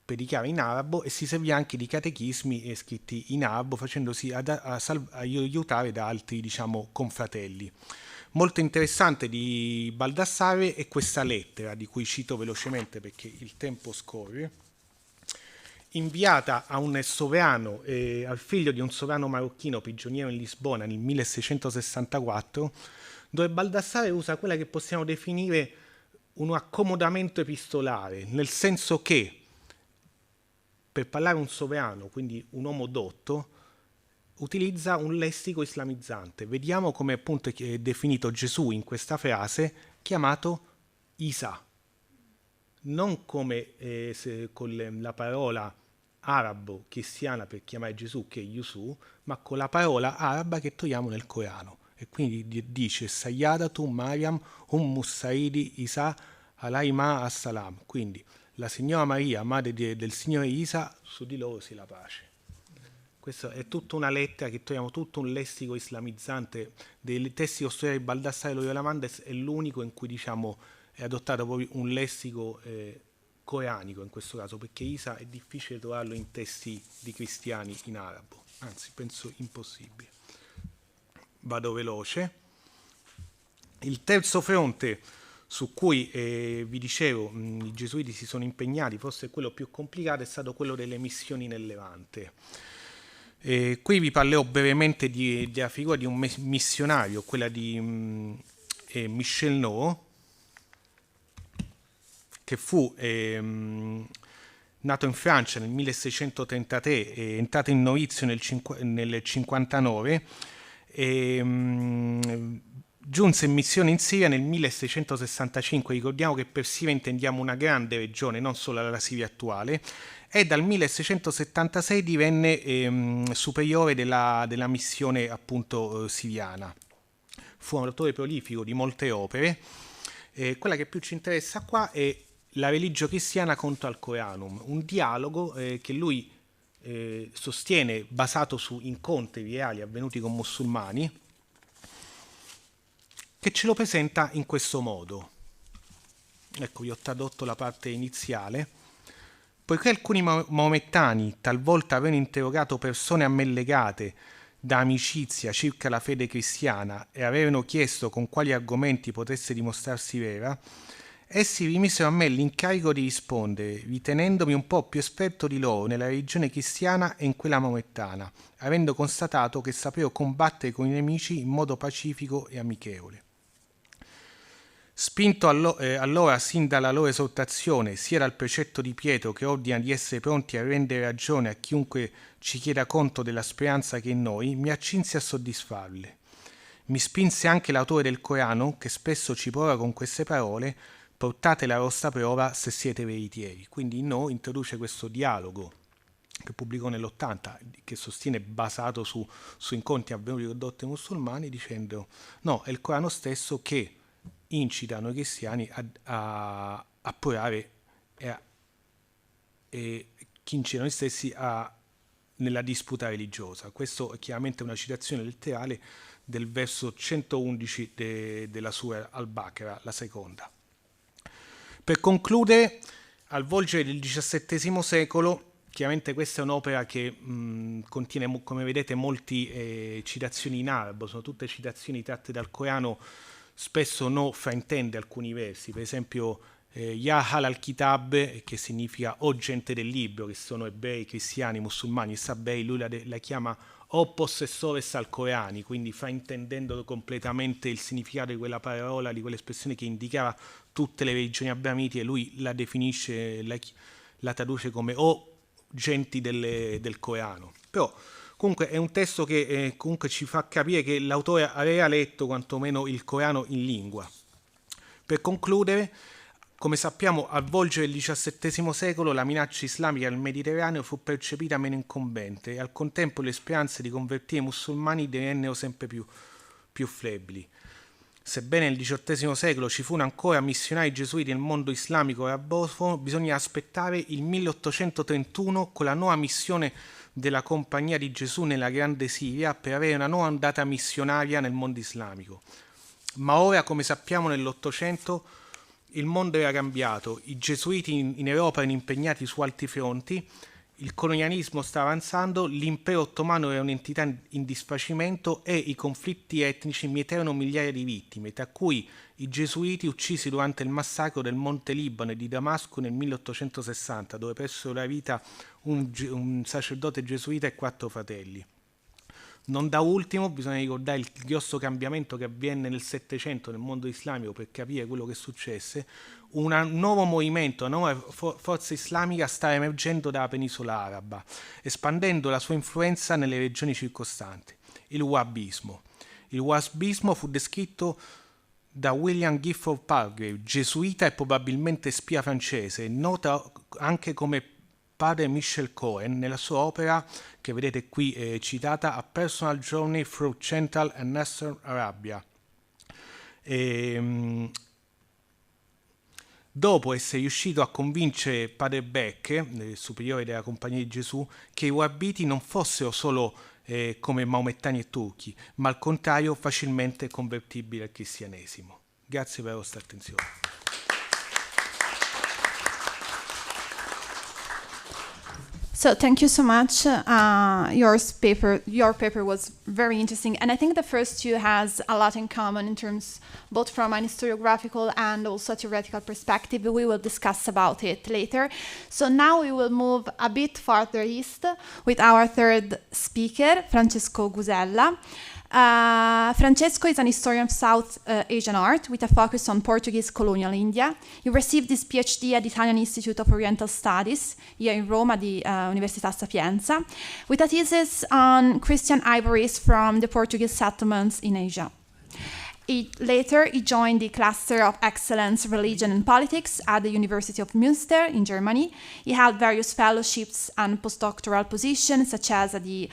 predicava in arabo e si serviva anche di catechismi scritti in arabo, facendosi aiutare da altri, diciamo, confratelli. Molto interessante di Baldassare è questa lettera, di cui cito velocemente perché il tempo scorre, inviata a un sovrano, al figlio di un sovrano marocchino prigioniero in Lisbona nel 1664, dove Baldassare usa quella che possiamo definire un accomodamento epistolare, nel senso che per parlare un sovrano, quindi un uomo dotto, utilizza un lessico islamizzante. Vediamo come appunto è definito Gesù in questa frase, chiamato Isa, non come con la parola arabo cristiana per chiamare Gesù, che è Yusuf, ma con la parola araba che troviamo nel Corano. E quindi dice Sayyadatu Maryam Mussaidi Isa Alaima Assalam, quindi la signora Maria, madre del signore Isa, su di loro sia la pace. Questa è tutta una lettera che troviamo, tutto un lessico islamizzante dei testi custodiali di Baldassare Loyola Mendes, è l'unico in cui, diciamo, è adottato proprio un lessico coranico in questo caso, perché Isa è difficile trovarlo in testi di cristiani in arabo, anzi penso impossibile. Vado veloce. Il terzo fronte su cui vi dicevo i gesuiti si sono impegnati, forse quello più complicato, è stato quello delle missioni nel Levante. Qui vi parlerò brevemente della figura di un missionario, quella di Michel No, che fu nato in Francia nel 1633, è entrato in novizio nel 59 e giunse in missione in Siria nel 1665. Ricordiamo che per Siria intendiamo una grande regione, non solo la Siria attuale, e dal 1676 divenne superiore della missione appunto siriana. Fu un autore prolifico di molte opere. Quella che più ci interessa qua è la religio cristiana contro al Coranum, un dialogo che lui sostiene basato su incontri reali avvenuti con musulmani, che ce lo presenta in questo modo. Ecco, vi ho tradotto la parte iniziale. Poiché alcuni maomettani talvolta avevano interrogato persone a me legate da amicizia circa la fede cristiana e avevano chiesto con quali argomenti potesse dimostrarsi vera, essi rimisero a me l'incarico di rispondere, ritenendomi un po' più esperto di loro nella religione cristiana e in quella maomettana, avendo constatato che sapevo combattere con i nemici in modo pacifico e amichevole. Spinto allora sin dalla loro esortazione, sia dal precetto di Pietro che ordina di essere pronti a rendere ragione a chiunque ci chieda conto della speranza che è in noi, mi accinsi a soddisfarle. Mi spinse anche l'autore del Corano, che spesso ci prova con queste parole: portate la vostra prova se siete veritieri. Quindi in noi introduce questo dialogo che pubblicò nell'80, che sostiene basato su incontri avvenuti con dotti musulmani, dicendo no, è il Corano stesso che incita noi cristiani a provare e che incita noi stessi nella disputa religiosa. Questo è chiaramente una citazione letterale del verso 111 della Sura al-Baqarah, la seconda. Per concludere, al volgere del XVII secolo, chiaramente questa è un'opera che contiene, come vedete, molte citazioni in arabo, sono tutte citazioni tratte dal Corano, spesso no fraintende alcuni versi, per esempio Ya Ahl al-Kitab, che significa o gente del libro, che sono ebrei, cristiani, musulmani, sabei, lui la chiama o possessores al Corani, quindi fraintendendo completamente il significato di quella parola, di quell'espressione che indicava tutte le religioni abramite, lui la definisce, la traduce come o genti del Corano. Però comunque è un testo che comunque ci fa capire che l'autore aveva letto quantomeno il Corano in lingua. Per concludere, come sappiamo, al volgere del XVII secolo la minaccia islamica nel Mediterraneo fu percepita meno incombente e al contempo le speranze di convertire i musulmani divennero sempre più flebili. Sebbene nel XVIII secolo ci furono ancora missionari gesuiti nel mondo islamico e arabofono, bisogna aspettare il 1831 con la nuova missione della Compagnia di Gesù nella Grande Siria per avere una nuova ondata missionaria nel mondo islamico. Ma ora, come sappiamo, nell'Ottocento il mondo era cambiato, i gesuiti in Europa erano impegnati su altri fronti, il colonialismo stava avanzando, l'impero ottomano era un'entità in disfacimento e i conflitti etnici mietevano migliaia di vittime, tra cui i gesuiti uccisi durante il massacro del Monte Libano e di Damasco nel 1860, dove persero la vita un sacerdote gesuita e 4 fratelli. Non da ultimo bisogna ricordare il grosso cambiamento che avvenne nel Settecento nel mondo islamico per capire quello che successe. Un nuovo movimento, una nuova forza islamica sta emergendo dalla penisola araba, espandendo la sua influenza nelle regioni circostanti. Il wahhabismo. Il wahhabismo fu descritto da William Gifford Palgrave, gesuita e probabilmente spia francese, nota anche come padre Michel Cohen, nella sua opera, che vedete qui citata, A Personal Journey Through Central and Eastern Arabia. Dopo essere riuscito a convincere padre Beck, il superiore della Compagnia di Gesù, che i wahhabiti non fossero solo come maomettani e turchi, ma al contrario facilmente convertibili al cristianesimo. Grazie per la vostra attenzione. So thank you so much. Your paper was very interesting, and I think the first two has a lot in common in terms both from an historiographical and also theoretical perspective. We will discuss about it later. So now we will move a bit farther east with our third speaker, Francesco Gusella. Francesco is an historian of South Asian art with a focus on Portuguese colonial India. He received his PhD at the Italian Institute of Oriental Studies here in Rome at the Università Sapienza, with a thesis on Christian ivories from the Portuguese settlements in Asia. Later, he joined the Cluster of Excellence Religion and Politics at the University of Münster in Germany. He held various fellowships and postdoctoral positions, such as at the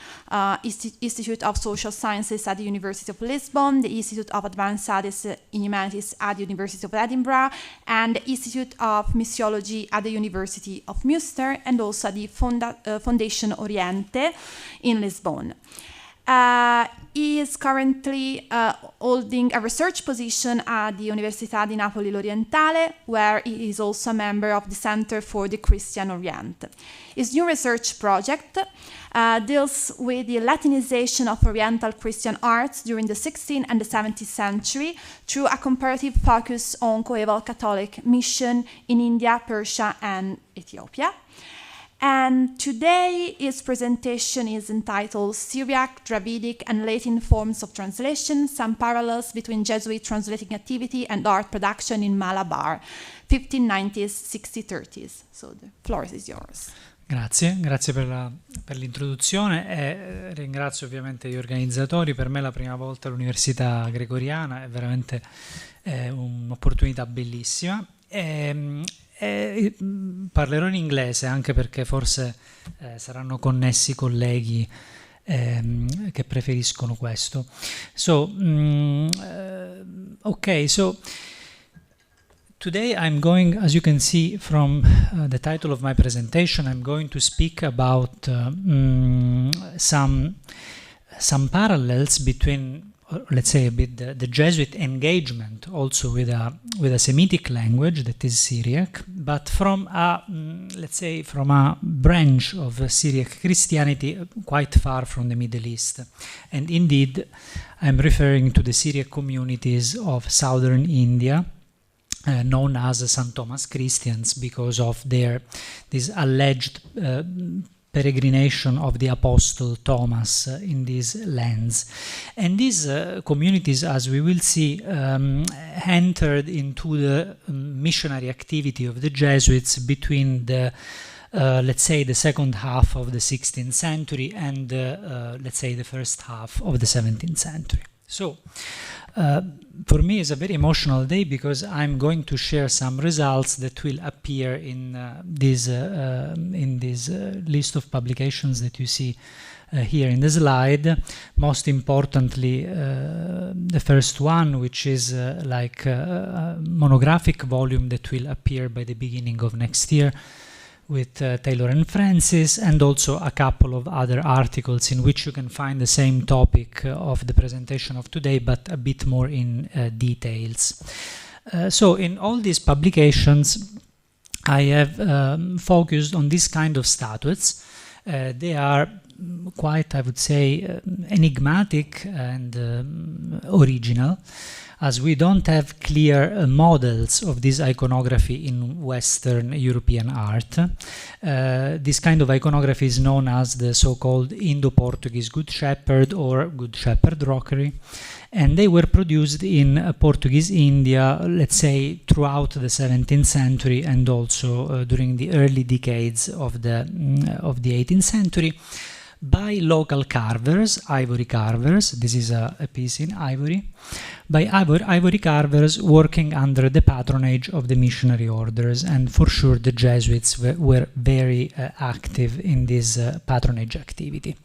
Institute of Social Sciences at the University of Lisbon, the Institute of Advanced Studies in Humanities at the University of Edinburgh, and the Institute of Missiology at the University of Münster, and also at the Foundation Oriente in Lisbon. He is currently holding a research position at the Università di Napoli L'Orientale, where he is also a member of the Center for the Christian Orient. His new research project deals with the Latinization of Oriental Christian arts during the 16th and the 17th century through a comparative focus on coeval Catholic mission in India, Persia, and Ethiopia. And today his presentation is entitled Syriac, Dravidic and Latin Forms of Translation, Some Parallels Between Jesuit Translating Activity and Art Production in Malabar, 1590s, 60-30s. So the floor is yours. Grazie per l'introduzione e ringrazio ovviamente gli organizzatori. Per me è la prima volta all'Università Gregoriana, è veramente un'opportunità bellissima. Parlerò in inglese anche perché forse saranno connessi colleghi che preferiscono questo. So today I'm going, as you can see from the title of my presentation, I'm going to speak about some parallels between, let's say, a bit the Jesuit engagement also with a Semitic language that is Syriac, but from a let's say from a branch of Syriac Christianity quite far from the Middle East. And indeed, I'm referring to the Syriac communities of southern India, known as St. Thomas Christians because of this alleged peregrination of the Apostle Thomas in these lands. And these communities, as we will see, entered into the missionary activity of the Jesuits between the let's say the second half of the 16th century and let's say the first half of the 17th century. So for me it's a very emotional day because I'm going to share some results that will appear in this list of publications that you see here in the slide. Most importantly, the first one, which is like a monographic volume that will appear by the beginning of next year with Taylor and Francis, and also a couple of other articles in which you can find the same topic of the presentation of today, but a bit more in details. So in all these publications, I have focused on this kind of statuettes. They are quite, I would say, enigmatic and original, as we don't have clear models of this iconography in Western European art. This kind of iconography is known as the so-called Indo-Portuguese Good Shepherd or Good Shepherd rockery, and they were produced in Portuguese India, let's say, throughout the 17th century and also during the early decades of the 18th century, by local carvers, ivory carvers. This is a piece in ivory, by ivory carvers working under the patronage of the missionary orders, and for sure the Jesuits were very active in this patronage activity.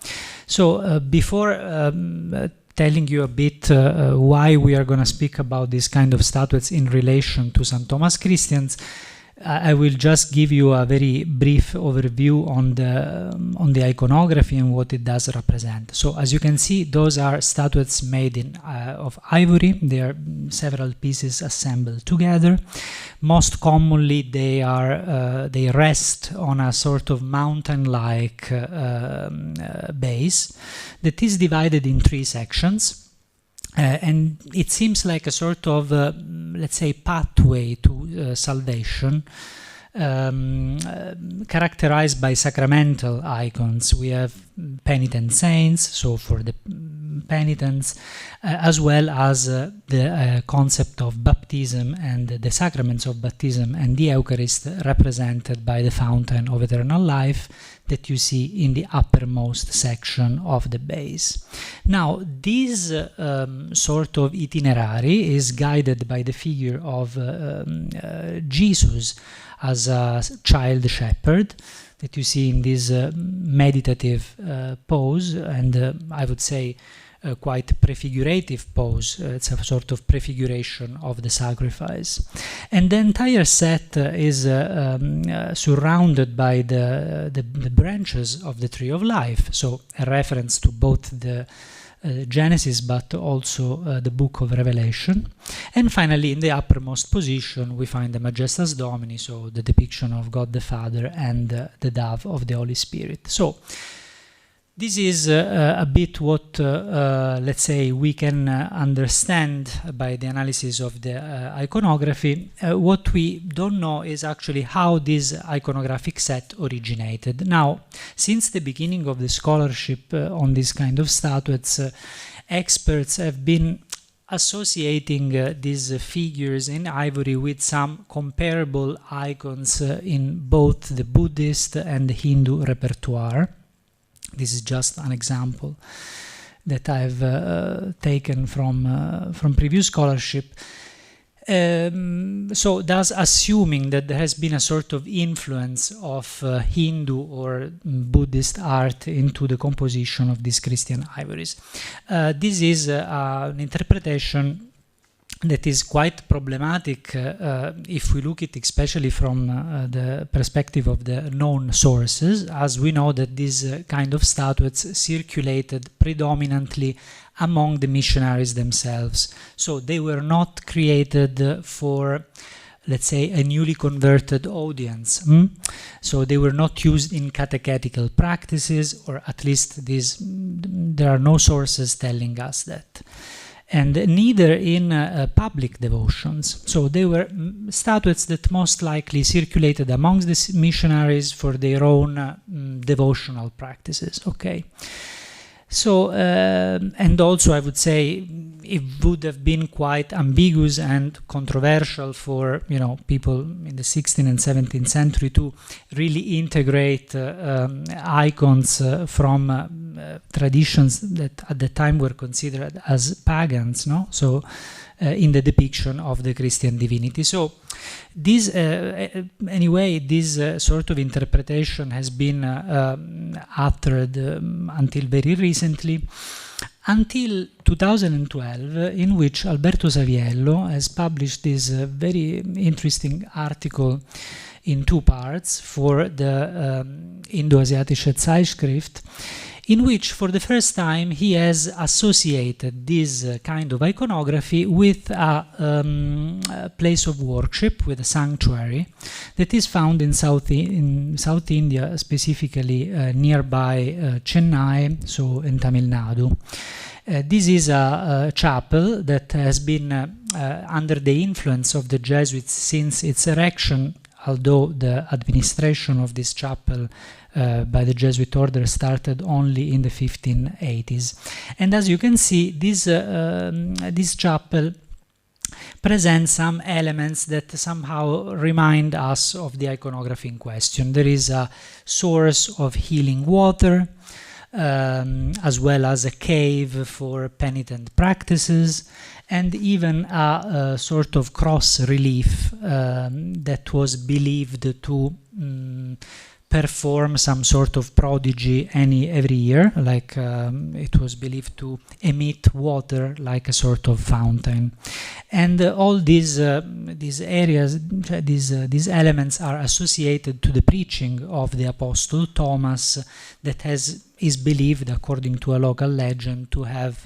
So before telling you a bit why we are going to speak about this kind of statuettes in relation to St. Thomas Christians, I will just give you a very brief overview on the iconography and what it does represent. So as you can see, those are statuettes made of ivory. They are several pieces assembled together. Most commonly, they rest on a sort of mountain-like base that is divided in 3 sections. And it seems like a sort of, let's say, pathway to salvation, characterized by sacramental icons. We have penitent saints, so for the penitents, as well as the concept of baptism and the sacraments of baptism and the Eucharist, represented by the fountain of eternal life that you see in the uppermost section of the base. Now, this sort of itinerary is guided by the figure of Jesus as a child shepherd that you see in this meditative pose, and I would say quite prefigurative pose. It's a sort of prefiguration of the sacrifice. And the entire set is surrounded by the branches of the tree of life, so a reference to both the Genesis but also the book of Revelation. And finally, in the uppermost position, we find the Majestas Domini, so the depiction of God the Father and the dove of the Holy Spirit. So This is a bit what, let's say, we can understand by the analysis of the iconography. What we don't know is actually how this iconographic set originated. Now, since the beginning of the scholarship on this kind of statuettes, experts have been associating these figures in ivory with some comparable icons in both the Buddhist and the Hindu repertoire. This is just an example that I've taken from previous scholarship. So thus assuming that there has been a sort of influence of Hindu or Buddhist art into the composition of these Christian ivories. This is an interpretation that is quite problematic if we look at it especially from the perspective of the known sources, as we know that these kind of statuettes circulated predominantly among the missionaries themselves. So they were not created for, let's say, a newly converted audience. So they were not used in catechetical practices, or at least there are no sources telling us that. And neither in public devotions. So they were statuettes that most likely circulated amongst the missionaries for their own devotional practices. Okay. So, and also I would say it would have been quite ambiguous and controversial for, people in the 16th and 17th century to really integrate icons from traditions that at the time were considered as pagans, no? So, in the depiction of the Christian divinity. So, this, anyway, this sort of interpretation has been uttered until very recently, until 2012, in which Alberto Saviello has published this very interesting article in 2 parts for the Indo-Asiatische Zeitschrift, in which for the first time he has associated this kind of iconography with a place of worship, with a sanctuary that is found in South India, specifically nearby Chennai, so in Tamil Nadu. This is a chapel that has been under the influence of the Jesuits since its erection, although the administration of this chapel by the Jesuit order started only in the 1580s. And as you can see, this chapel presents some elements that somehow remind us of the iconography in question. There is a source of healing water, as well as a cave for penitent practices, and even a sort of cross relief that was believed to perform some sort of prodigy every year, like it was believed to emit water like a sort of fountain. And all these areas, these elements are associated to the preaching of the Apostle Thomas, that is believed, according to a local legend, to have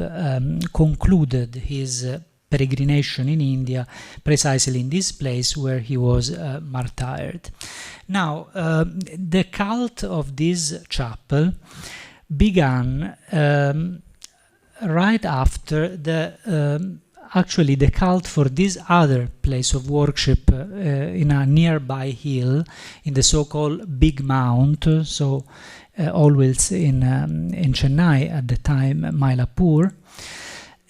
concluded his peregrination in India precisely in this place where he was martyred. Now, the cult of this chapel began right after actually the cult for this other place of worship in a nearby hill in the so-called Big Mount, so always in Chennai at the time, Mylapore.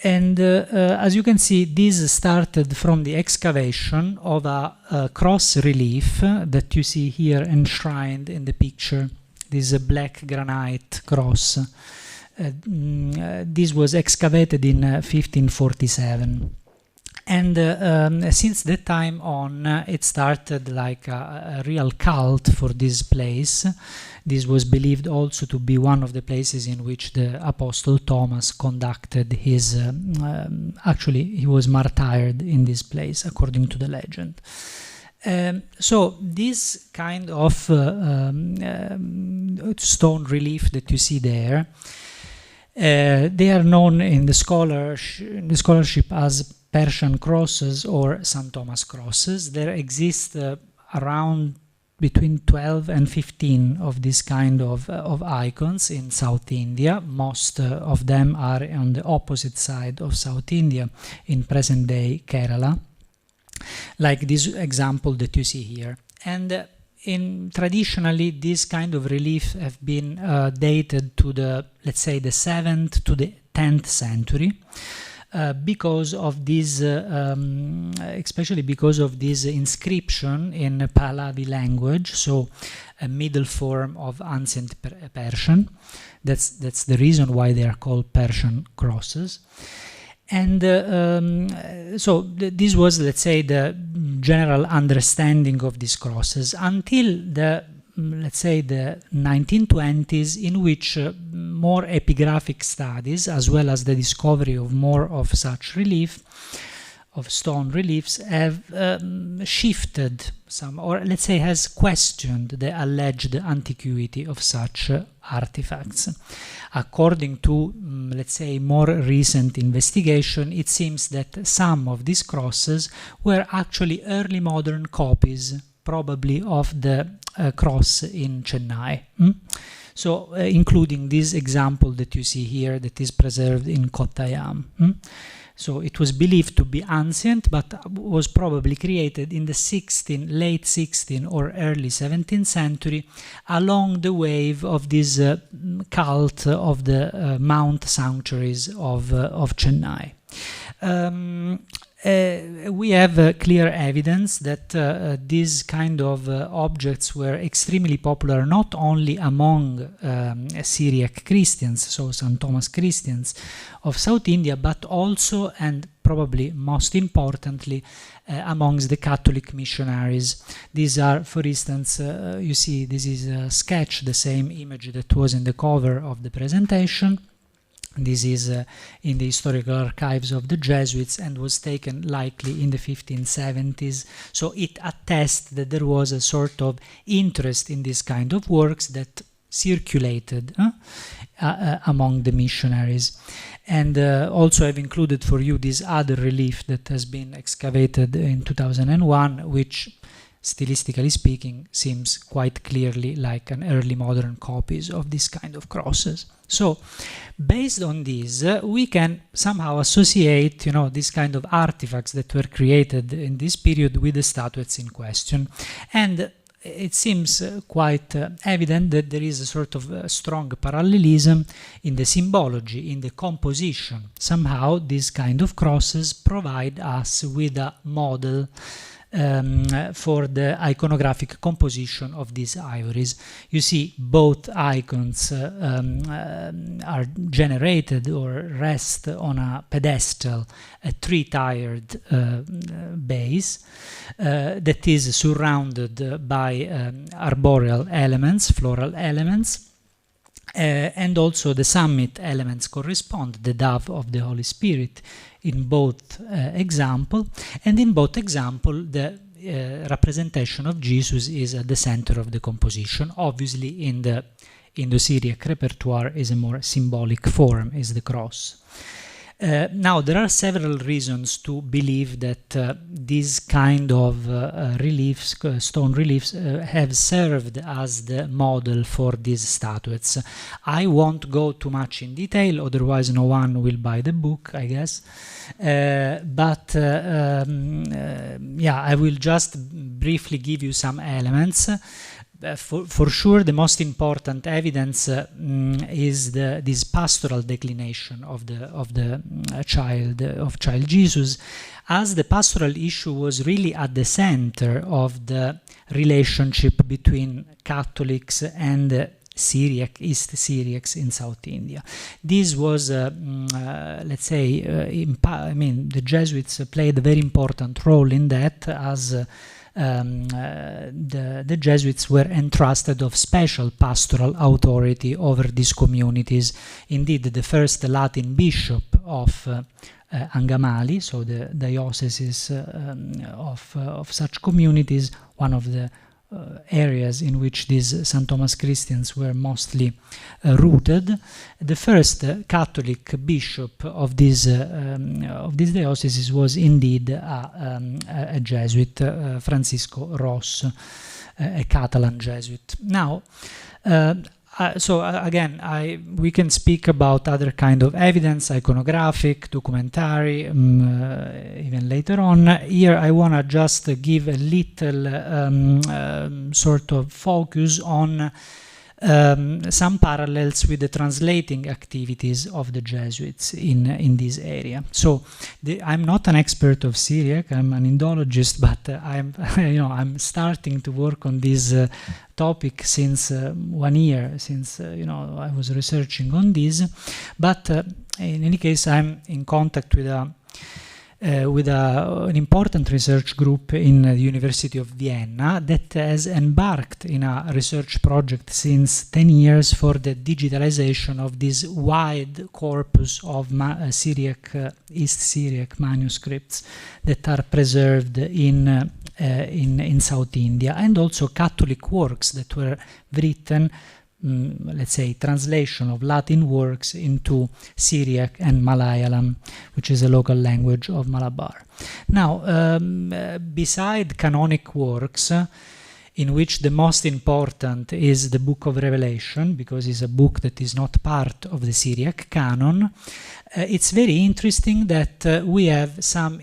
And as you can see, this started from the excavation of a cross relief that you see here enshrined in the picture. This is a black granite cross. This was excavated in 1547. And since that time on, it started like a real cult for this place. This was believed also to be one of the places in which the Apostle Thomas conducted his... actually, he was martyred in this place, according to the legend. So this kind of stone relief that you see there, they are known in the scholarship as Persian crosses or St. Thomas crosses. There exist around between 12 and 15 of this kind of icons in South India. Most of them are on the opposite side of South India, in present-day Kerala, like this example that you see here. And traditionally, this kind of reliefs have been dated to the, let's say, the 7th to the 10th century. Because of this, especially because of this inscription in Pahlavi language, so a middle form of ancient Persian. That's the reason why they are called Persian crosses. And so this was, let's say, the general understanding of these crosses until the, let's say, the 1920s, in which more epigraphic studies, as well as the discovery of more of such relief, of stone reliefs, have shifted some, or let's say has questioned the alleged antiquity of such artifacts. According to, let's say, more recent investigation, it seems that some of these crosses were actually early modern copies, probably of the cross in Chennai. So including this example that you see here that is preserved in Kottayam. So it was believed to be ancient, but was probably created in the late 16th or early 17th century, along the wave of this cult of the Mount sanctuaries of Chennai. We have clear evidence that these kind of objects were extremely popular not only among Syriac Christians, so St. Thomas Christians of South India, but also, and probably most importantly, amongst the Catholic missionaries. These are, for instance, you see this is a sketch, the same image that was in the cover of the presentation. This is in the historical archives of the Jesuits and was taken likely in the 1570s. So it attests that there was a sort of interest in this kind of works that circulated among the missionaries. And also I've included for you this other relief that has been excavated in 2001, which, stylistically speaking, seems quite clearly like an early modern copies of this kind of crosses. So, based on this, we can somehow associate, these kind of artifacts that were created in this period with the statuettes in question. And it seems quite evident that there is a sort of strong parallelism in the symbology, in the composition. Somehow, these kind of crosses provide us with a model for the iconographic composition of these ivories. You see, both icons are generated or rest on a pedestal, a three-tiered base that is surrounded by arboreal elements, floral elements, and also the summit elements correspond, the dove of the Holy Spirit, in both example, and in both example the representation of Jesus is at the center of the composition. Obviously in the Indo-Syriac repertoire is a more symbolic form, is the cross. Now there are several reasons to believe that these kind of reliefs, stone reliefs, have served as the model for these statuettes. I won't go too much in detail, otherwise no one will buy the book, I guess. But I will just briefly give you some elements. For sure, the most important evidence is this pastoral declination of child Jesus, as the pastoral issue was really at the center of the relationship between Catholics and East Syriacs in South India. This was, let's say, the Jesuits played a very important role in that, as the Jesuits were entrusted of special pastoral authority over these communities. Indeed, the first Latin bishop of Angamali, so the diocese of such communities, one of the areas in which these St. Thomas Christians were mostly rooted. The first Catholic bishop of this diocese was indeed a Jesuit, Francisco Ross. a Catalan Jesuit. Now, again, we can speak about other kind of evidence, iconographic, documentary, even later on. Here I want to just give a little sort of focus on some parallels with the translating activities of the Jesuits in this area. So I'm not an expert of Syriac, I'm an Indologist, but I'm starting to work on this topic since 1 year, since I was researching on this. But in any case, I'm in contact with an important research group in the University of Vienna that has embarked in a research project since 10 years for the digitalization of this wide corpus of East Syriac manuscripts that are preserved in South India, and also Catholic works that were written, let's say, translation of Latin works into Syriac and Malayalam, which is a local language of Malabar. Now, beside canonic works, in which the most important is the Book of Revelation, because it's a book that is not part of the Syriac canon, it's very interesting that we have some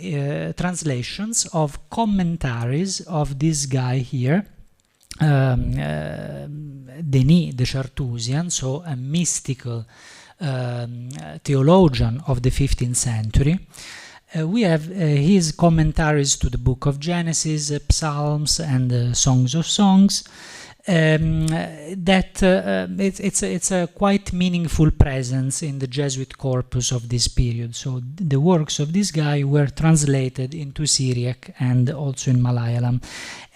translations of commentaries of this guy here, Denis de Charthusian, so a mystical theologian of the 15th century. We have his commentaries to the Book of Genesis, Psalms, and Songs of Songs. It's a quite meaningful presence in the Jesuit corpus of this period. So the works of this guy were translated into Syriac and also in Malayalam.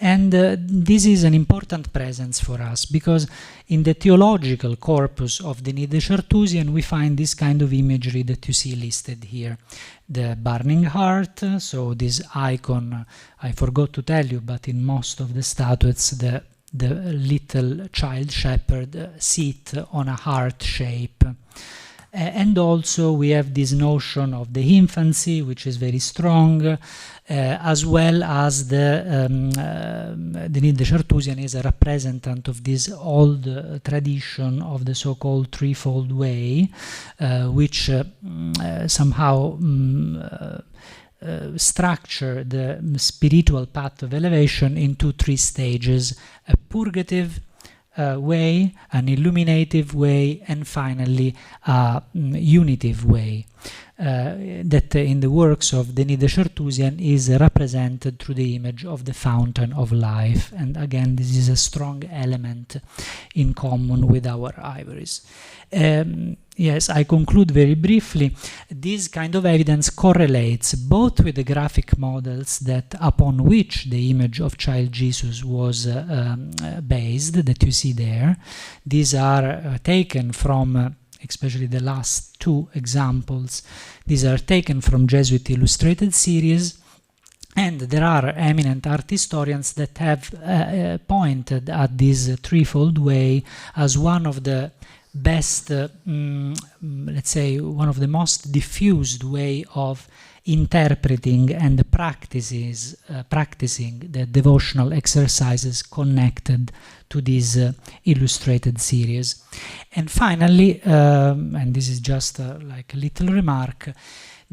And this is an important presence for us, because in the theological corpus of Denis de Charthusian we find this kind of imagery that you see listed here. The burning heart, so this icon, I forgot to tell you, but in most of the statuettes the little child shepherd sit on a heart shape. And also we have this notion of the infancy, which is very strong, as well as Denis de Charthusian is a representative of this old tradition of the so-called threefold way, which somehow structure the spiritual path of elevation into 3 stages: a purgative way, an illuminative way, and finally a unitive way. That in the works of Denis de Charthusian is represented through the image of the fountain of life. And again, this is a strong element in common with our ivories. Yes, I conclude very briefly. This kind of evidence correlates both with the graphic models upon which the image of child Jesus was based, that you see there. These are taken from, especially the last 2 examples, these are taken from Jesuit illustrated series. And there are eminent art historians that have pointed at this threefold way as one of the best, let's say, one of the most diffused way of interpreting and practicing the devotional exercises connected to this illustrated series. And finally, and this is just like a little remark,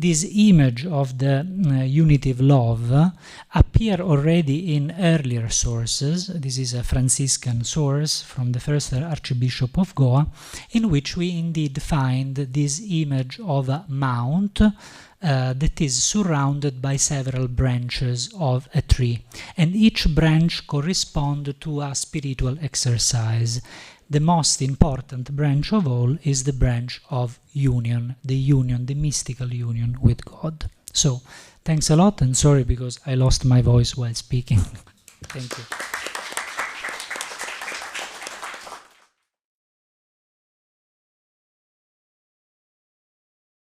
this image of the unitive love appear already in earlier sources. This is a Franciscan source from the first Archbishop of Goa, in which we indeed find this image of a mount that is surrounded by several branches of a tree, and each branch corresponds to a spiritual exercise. The most important branch of all is the branch of union, the mystical union with God. So, thanks a lot, and sorry because I lost my voice while speaking. Thank you.